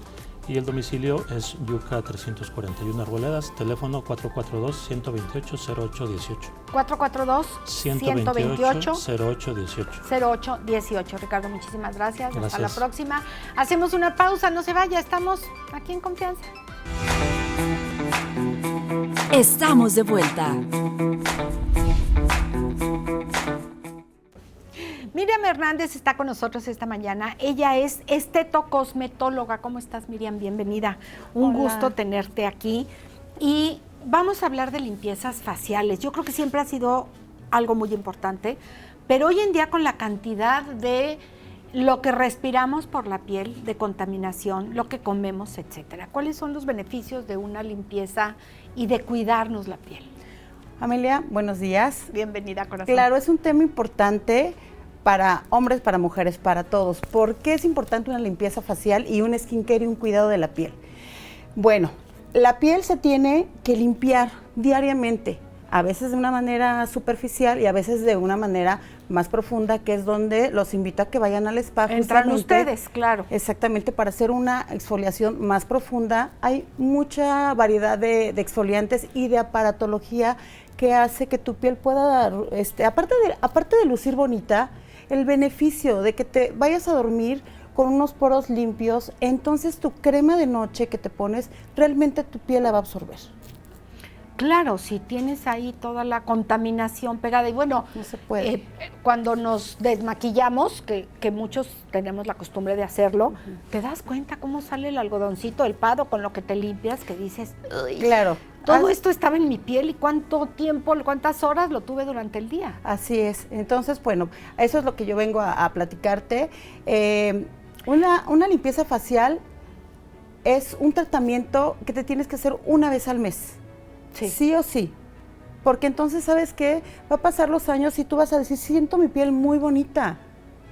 y el domicilio es Yuca 341 Arboledas, teléfono 442-128-0818. 442-128-0818. Ricardo, muchísimas gracias. Hasta la próxima. Hacemos una pausa, no se vaya, estamos aquí en Confianza. Estamos de vuelta. Miriam Hernández está con nosotros esta mañana. Ella es estetocosmetóloga. ¿Cómo estás, Miriam? Bienvenida. Un gusto tenerte aquí. Y vamos a hablar de limpiezas faciales. Yo creo que siempre ha sido algo muy importante, pero hoy en día con la cantidad de lo que respiramos por la piel, de contaminación, lo que comemos, etcétera. ¿Cuáles son los beneficios de una limpieza y de cuidarnos la piel? Amelia, buenos días. Bienvenida, corazón. Claro, es un tema importante para hombres, para mujeres, para todos. ¿Por qué es importante una limpieza facial y un skincare y un cuidado de la piel? Bueno, la piel se tiene que limpiar diariamente, a veces de una manera superficial y a veces de una manera más profunda, que es donde los invito a que vayan al spa. Entran ustedes, claro. Exactamente, para hacer una exfoliación más profunda. Hay mucha variedad de exfoliantes y de aparatología que hace que tu piel pueda dar, aparte de lucir bonita, el beneficio de que te vayas a dormir con unos poros limpios, entonces tu crema de noche que te pones, realmente tu piel la va a absorber. Claro, si tienes ahí toda la contaminación pegada, y bueno, no se puede. Cuando nos desmaquillamos, que muchos tenemos la costumbre de hacerlo, te das cuenta cómo sale el algodoncito, el pado con lo que te limpias, que dices, uy, claro, todo esto estaba en mi piel y cuánto tiempo, cuántas horas lo tuve durante el día. Así es. Entonces, bueno, eso es lo que yo vengo a platicarte. Una limpieza facial es un tratamiento que te tienes que hacer una vez al mes. Sí o sí, porque entonces, ¿sabes qué? Va a pasar los años y tú vas a decir, siento mi piel muy bonita.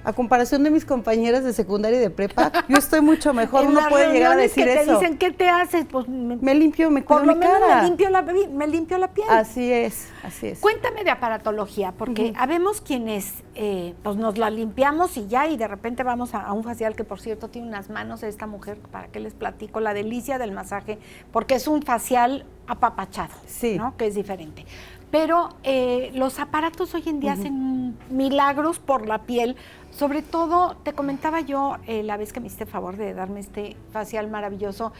A comparación de mis compañeras de secundaria y de prepa, yo estoy mucho mejor. Uno puede llegar a decir eso. Te dicen, ¿qué te haces? Pues me limpio, me cuido mi cara. Por lo menos me limpio la piel. Así es, así es. Cuéntame de aparatología, porque habemos quienes pues nos la limpiamos y ya, y de repente vamos a un facial que, por cierto, tiene unas manos de esta mujer, para que les platico, la delicia del masaje, porque es un facial apapachado, ¿no? Que es diferente. Pero los aparatos hoy en día hacen milagros por la piel. Sobre todo, te comentaba yo la vez que me hiciste favor de darme este facial maravilloso,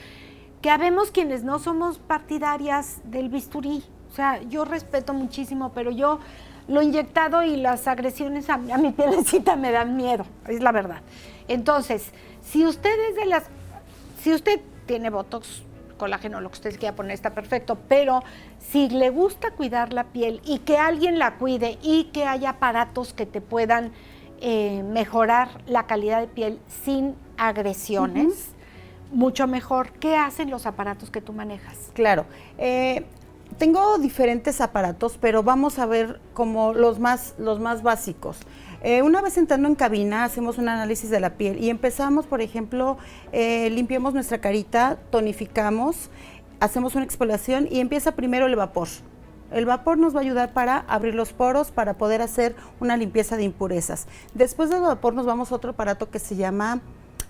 que habemos quienes no somos partidarias del bisturí. O sea, yo respeto muchísimo, pero yo lo inyectado y las agresiones a mi pielecita me dan miedo, es la verdad. Entonces, si usted tiene botox, colágeno, lo que usted quiera poner, está perfecto, pero si le gusta cuidar la piel y que alguien la cuide y que haya aparatos que te puedan mejorar la calidad de piel sin agresiones, mucho mejor. ¿Qué hacen los aparatos que tú manejas? Claro, tengo diferentes aparatos, pero vamos a ver como los más básicos. Una vez entrando en cabina, hacemos un análisis de la piel y empezamos, por ejemplo, limpiamos nuestra carita, tonificamos, hacemos una exfoliación y empieza primero el vapor. El vapor nos va a ayudar para abrir los poros, para poder hacer una limpieza de impurezas. Después del vapor nos vamos a otro aparato que se llama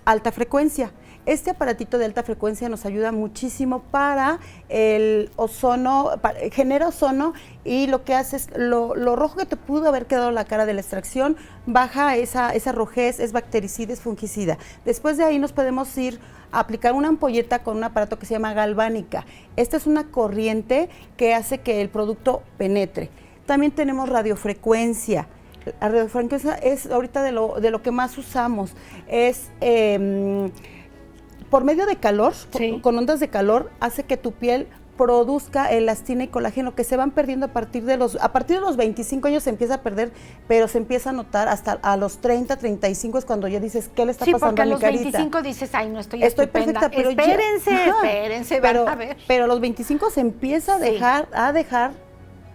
alta frecuencia. Este aparatito de alta frecuencia nos ayuda muchísimo para el ozono, genera ozono y lo que hace es, lo rojo que te pudo haber quedado la cara de la extracción, baja esa rojez, es bactericida, es fungicida. Después de ahí nos podemos ir a aplicar una ampolleta con un aparato que se llama galvánica. Esta es una corriente que hace que el producto penetre. También tenemos radiofrecuencia. La radiofrecuencia es ahorita de lo que más usamos. Es por medio de calor, Sí. con ondas de calor, hace que tu piel produzca elastina y colágeno que se van perdiendo a partir de los 25 años se empieza a perder, pero se empieza a notar hasta a los 30, 35 es cuando ya dices, ¿qué le está Sí, pasando porque a a mi los carita? 25 dices, ay, no estoy Estoy estupenda. perfecta, pero espérense, van a ver. pero a los 25 se empieza Sí. a dejar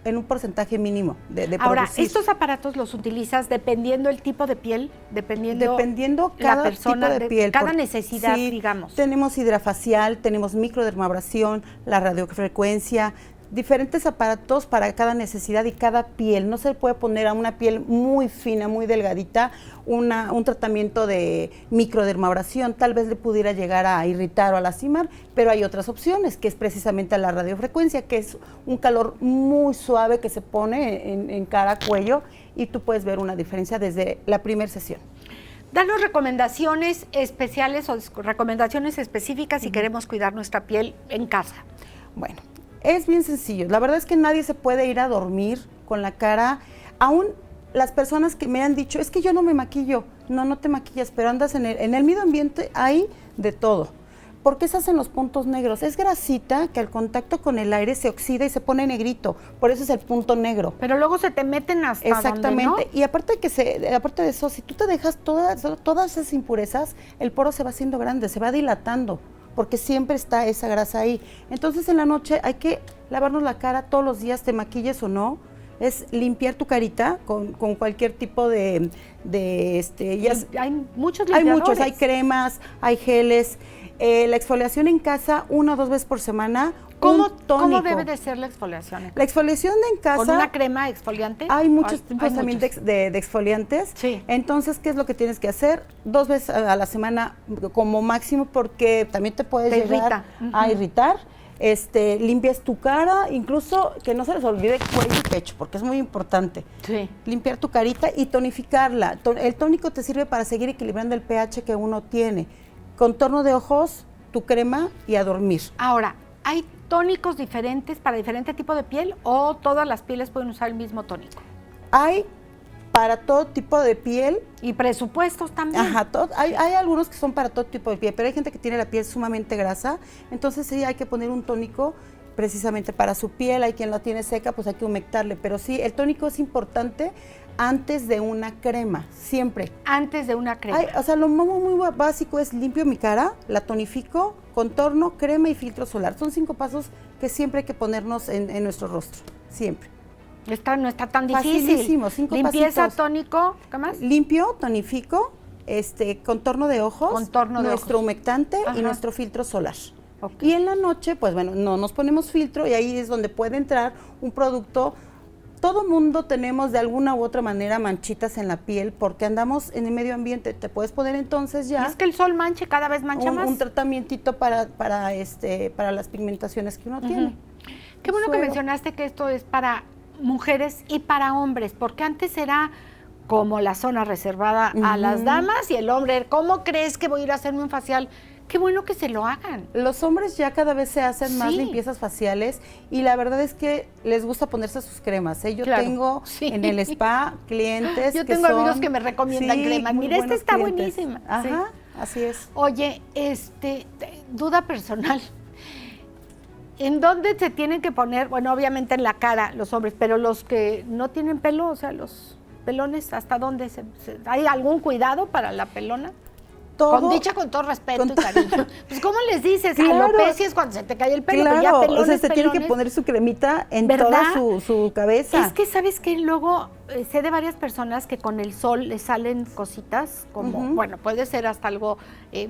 en un porcentaje mínimo de Ahora, producir. estos aparatos los utilizas dependiendo el tipo de piel, dependiendo cada la persona, tipo de piel. cada necesidad, digamos. Tenemos hidrafacial, tenemos microdermabrasión, la radiofrecuencia, diferentes aparatos para cada necesidad y cada piel. No se puede poner a una piel muy fina, muy delgadita, un tratamiento de microdermabrasión. Tal vez le pudiera llegar a irritar o a lastimar, pero hay otras opciones, que es precisamente la radiofrecuencia, que es un calor muy suave que se pone en cara, cuello, y tú puedes ver una diferencia desde la primera sesión. Danos recomendaciones especiales o recomendaciones específicas si queremos cuidar nuestra piel en casa. Bueno, es bien sencillo. La verdad es que nadie se puede ir a dormir con la cara, aún las personas que me han dicho, es que yo no me maquillo. No te maquillas, pero andas en el medio ambiente, hay de todo. ¿Por qué se hacen los puntos negros? Es grasita que al contacto con el aire se oxida y se pone negrito, por eso es el punto negro. Pero luego se te meten hasta Exactamente, donde no. y aparte de eso, si tú te dejas todas esas impurezas, el poro se va haciendo grande, se va dilatando, porque siempre está esa grasa ahí. Entonces en la noche hay que lavarnos la cara todos los días, te maquilles o no, es limpiar tu carita con cualquier tipo de Hay muchos hay limpiadores. muchos, hay cremas, hay geles, la exfoliación en casa 1 o 2 veces por semana. ¿Cómo tónico. debe de ser la exfoliación? La exfoliación en casa. ¿Con una crema exfoliante? Hay muchos Hay tipos también muchos. de exfoliantes. Sí. Entonces, ¿qué es lo que tienes que hacer? 2 veces a la semana como máximo, porque también te puedes Te llegar irrita. a irritar. Limpias tu cara, incluso que no se les olvide cuello y pecho, porque es muy importante. Sí. Limpiar tu carita y tonificarla. El tónico te sirve para seguir equilibrando el pH que uno tiene. Contorno de ojos, tu crema y a dormir. Ahora, ¿hay tónicos diferentes para diferente tipo de piel o todas las pieles pueden usar el mismo tónico? Hay para todo tipo de piel. Y presupuestos también. Ajá, hay algunos que son para todo tipo de piel, pero hay gente que tiene la piel sumamente grasa, entonces sí hay que poner un tónico precisamente para su piel. Hay quien la tiene seca, pues hay que humectarle, pero sí, el tónico es importante antes de una crema, siempre. Antes de una crema. O sea, lo muy básico es limpio mi cara, la tonifico, contorno, crema y filtro solar. Son 5 pasos que siempre hay que ponernos en nuestro rostro, siempre. No está tan difícil. Facilísimo, 5 Limpieza, pasitos. tónico, ¿qué más? Limpio, tonifico, contorno de ojos, Contorno de nuestro ojos. humectante Ajá. y nuestro filtro solar. Ok. Y en la noche, pues bueno, no nos ponemos filtro y ahí es donde puede entrar un producto. Todo mundo tenemos de alguna u otra manera manchitas en la piel porque andamos en el medio ambiente. Te puedes poner entonces ¿Y ya es que el sol manche, cada vez mancha más? un tratamientito para las pigmentaciones que uno tiene. Qué bueno que Suero. mencionaste que esto es para mujeres y para hombres, porque antes era como la zona reservada a las damas y el hombre, ¿cómo crees que voy a ir a hacerme un facial? Qué bueno que se lo hagan. Los hombres ya cada vez se hacen más Sí. limpiezas faciales y la verdad es que les gusta ponerse sus cremas. Yo Claro, tengo sí. en el spa clientes Yo que tengo amigos son- que me recomiendan cremas. muy Mira, esta buenos está clientes. buenísima. Ajá, Sí. así es. Oye, duda personal. ¿En dónde se tienen que poner? Bueno, obviamente en la cara los hombres, pero los que no tienen pelo, o sea, los pelones, ¿hasta dónde hay algún cuidado para la pelona? Con todo respeto y cariño. Pues, ¿cómo les dices? Claro. Alopecia es cuando se te cae el pelo, pero ya Claro, pelones, o sea, se tiene que pelones. poner su cremita en ¿Verdad? toda su cabeza. Es que, ¿sabes qué? Luego sé de varias personas que con el sol les salen cositas, como, bueno, puede ser hasta algo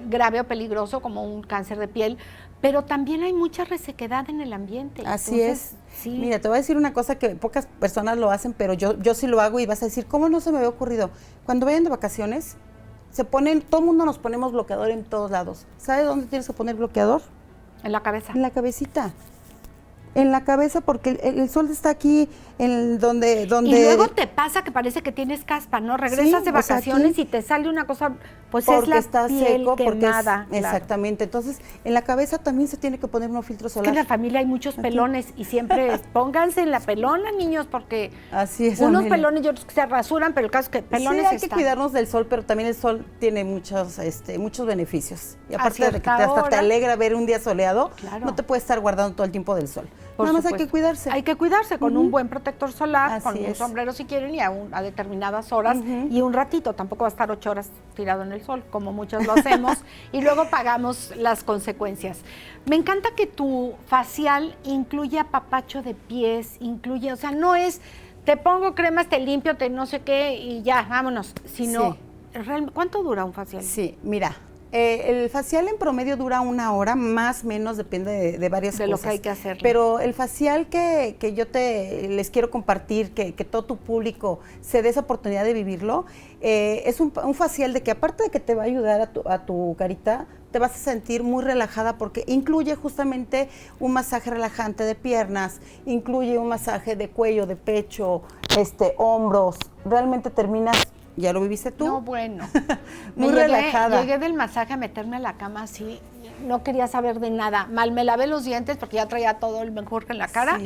grave o peligroso, como un cáncer de piel, pero también hay mucha resequedad en el ambiente. Así Entonces, es. Sí. Mira, te voy a decir una cosa que pocas personas lo hacen, pero yo sí lo hago y vas a decir, ¿cómo no se me había ocurrido? Cuando vayan de vacaciones, todo el mundo nos ponemos bloqueador en todos lados. ¿Sabe dónde tienes que poner bloqueador? En la cabeza. En la cabecita. En la cabeza, porque el sol está aquí, en donde... Y luego te pasa que parece que tienes caspa, ¿no? Regresas Sí, de o sea, vacaciones aquí, y te sale una cosa, pues porque es la está piel seco, porque quemada. Claro. exactamente. Entonces, en la cabeza también se tiene que poner un filtro Es solar. que en la familia hay muchos pelones y siempre pónganse en la pelona, niños, porque Así es, unos Amelia. pelones y otros que se rasuran, pero el caso es que pelones sí, hay que están. cuidarnos del sol, pero también el sol tiene muchos beneficios. Y aparte de que cierta hasta te hora. alegra ver un día soleado, Claro. no te puedes estar guardando todo el tiempo del sol. Por Nada más hay supuesto. que cuidarse. Hay que cuidarse con un buen protector solar, Así con un es. sombrero si quieren y a determinadas horas y un ratito. Tampoco va a estar 8 horas tirado en el sol, como muchos lo hacemos, y luego pagamos las consecuencias. Me encanta que tu facial incluye apapacho de pies, o sea, no es te pongo cremas, te limpio, te no sé qué y ya, vámonos, sino ¿cuánto dura un facial? Sí, mira. El facial en promedio dura 1 hora, más o menos, depende de varias de cosas. lo que hay que hacer. Pero el facial que yo les quiero compartir, que todo tu público se dé esa oportunidad de vivirlo, es un facial de que aparte de que te va a ayudar a tu carita, te vas a sentir muy relajada porque incluye justamente un masaje relajante de piernas, incluye un masaje de cuello, de pecho, hombros. Realmente terminas... ¿Ya lo viviste tú? No, bueno. Muy relajada. Llegué del masaje a meterme a la cama así, no quería saber de nada. Mal me lavé los dientes porque ya traía todo el menjurje en la cara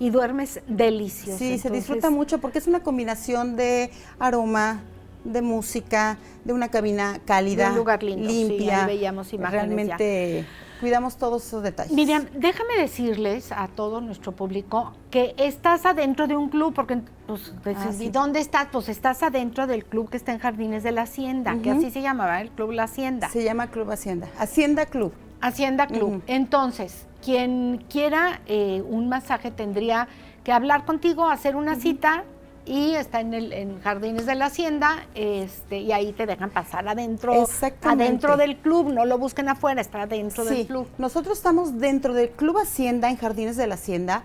y duermes delicioso. Sí, se disfruta mucho porque es una combinación de aroma, de música, de una cabina cálida, de un lugar lindo, limpia. Sí, ahí veíamos imágenes realmente cuidamos todos esos detalles. Miriam, déjame decirles a todo nuestro público que estás adentro de un club, porque pues, ¿y dónde estás? Pues estás adentro del club que está en Jardines de la Hacienda, que así se llamaba, el Club La Hacienda. Se llama Club Hacienda. Hacienda Club. Hacienda Club. Entonces, quien quiera un masaje tendría que hablar contigo, hacer una cita, y está en Jardines de la Hacienda, y ahí te dejan pasar adentro del club, no lo busquen afuera, está adentro del club. Nosotros estamos dentro del Club Hacienda, en Jardines de la Hacienda,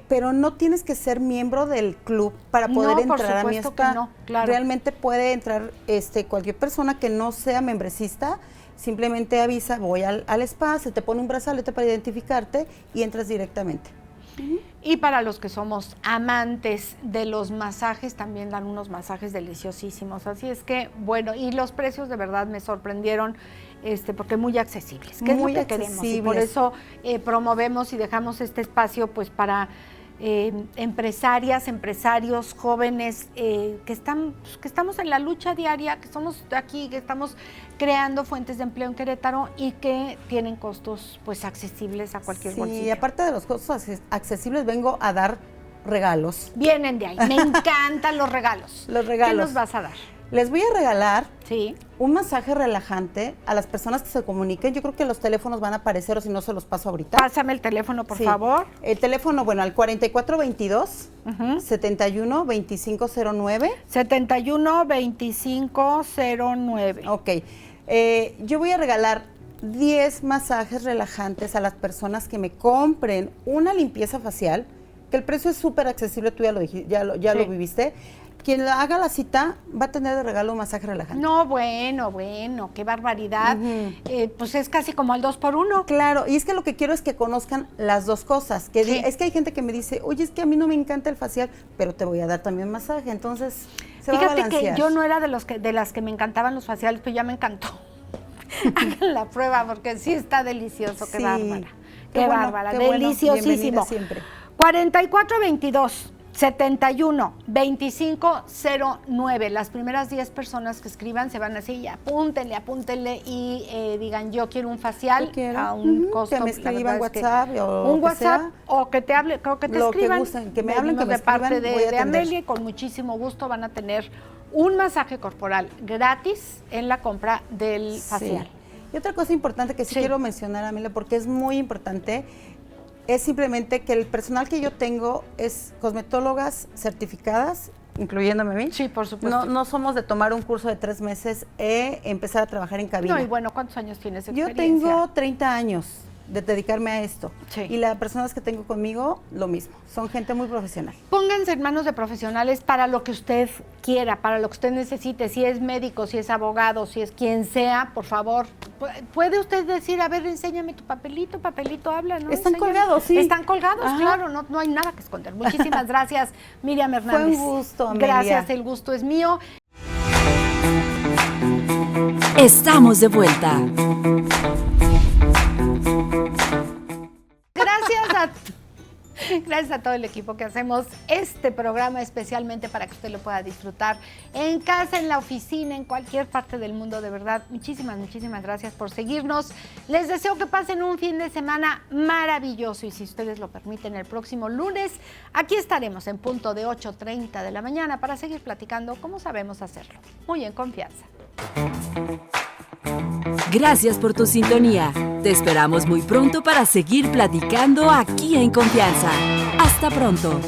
pero no tienes que ser miembro del club para poder entrar a mi spa. No, claro. Realmente puede entrar cualquier persona que no sea membresista, simplemente avisa, voy al spa, se te pone un brazalete para identificarte y entras directamente. Y para los que somos amantes de los masajes, también dan unos masajes deliciosísimos. Así es que, bueno, y los precios de verdad me sorprendieron, porque muy accesibles, que muy es lo que queremos. Y por eso promovemos y dejamos este espacio pues para empresarias, empresarios, jóvenes que estamos en la lucha diaria, que somos aquí, que estamos creando fuentes de empleo en Querétaro y que tienen costos pues accesibles a cualquier bolsillo. Sí, y aparte de los costos accesibles, vengo a dar regalos. Vienen de ahí, me encantan los regalos. Los regalos. ¿Qué nos vas a dar? Les voy a regalar un masaje relajante a las personas que se comuniquen. Yo creo que los teléfonos van a aparecer o si no se los paso ahorita. Pásame el teléfono, por favor. El teléfono, bueno, al 4422 71 2509. 71 2509. Ok. Yo voy a regalar 10 masajes relajantes a las personas que me compren una limpieza facial, que el precio es súper accesible, tú ya lo dijiste, ya lo viviste. Quien haga la cita va a tener de regalo un masaje relajante. No, bueno, qué barbaridad. Pues es casi como el 2x1. Claro, y es que lo que quiero es que conozcan las dos cosas. Es que hay gente que me dice, oye, es que a mí no me encanta el facial, pero te voy a dar también masaje. Entonces, se va a balancear. Fíjate que yo no era de las que me encantaban los faciales, pero ya me encantó. Hagan la prueba porque sí está delicioso. Qué bárbara. Qué bárbara. Deliciosísimo. Siempre. 4422 71 2509. Las primeras 10 personas que escriban se van así, apúntenle y digan yo quiero un facial a un costo. Que me escriban WhatsApp un WhatsApp o que te hable, o que te escriban. Que gusten, que me hablen, que me de parte escriban, de Amelia, y con muchísimo gusto van a tener un masaje corporal gratis en la compra del facial. Y otra cosa importante que sí quiero mencionar, Amelia, porque es muy importante, es simplemente que el personal que yo tengo es cosmetólogas certificadas, incluyéndome a mí. Sí, por supuesto. No somos de tomar un curso de 3 meses e empezar a trabajar en cabina. No, y bueno, ¿cuántos años tienes de experiencia? Yo tengo 30 años. de dedicarme a esto. Sí. Y las personas que tengo conmigo, lo mismo. Son gente muy profesional. Pónganse en manos de profesionales para lo que usted quiera, para lo que usted necesite. Si es médico, si es abogado, si es quien sea, por favor. ¿Puede usted decir, a ver, enséñame tu papelito, habla, ¿no? Están Enséñame. colgados, sí. Están colgados, Ajá. claro, no hay nada que esconder. Muchísimas gracias, Miriam Hernández. Fue un gusto, Amelia. Gracias, el gusto es mío. Estamos de vuelta. Gracias a todo el equipo que hacemos este programa especialmente para que usted lo pueda disfrutar en casa, en la oficina, en cualquier parte del mundo. De verdad, muchísimas gracias por seguirnos. Les deseo que pasen un fin de semana maravilloso y si ustedes lo permiten, el próximo lunes aquí estaremos en punto de 8:30 de la mañana para seguir platicando como sabemos hacerlo, muy en confianza. Gracias por tu sintonía. Te esperamos muy pronto para seguir platicando aquí en Confianza. Hasta pronto.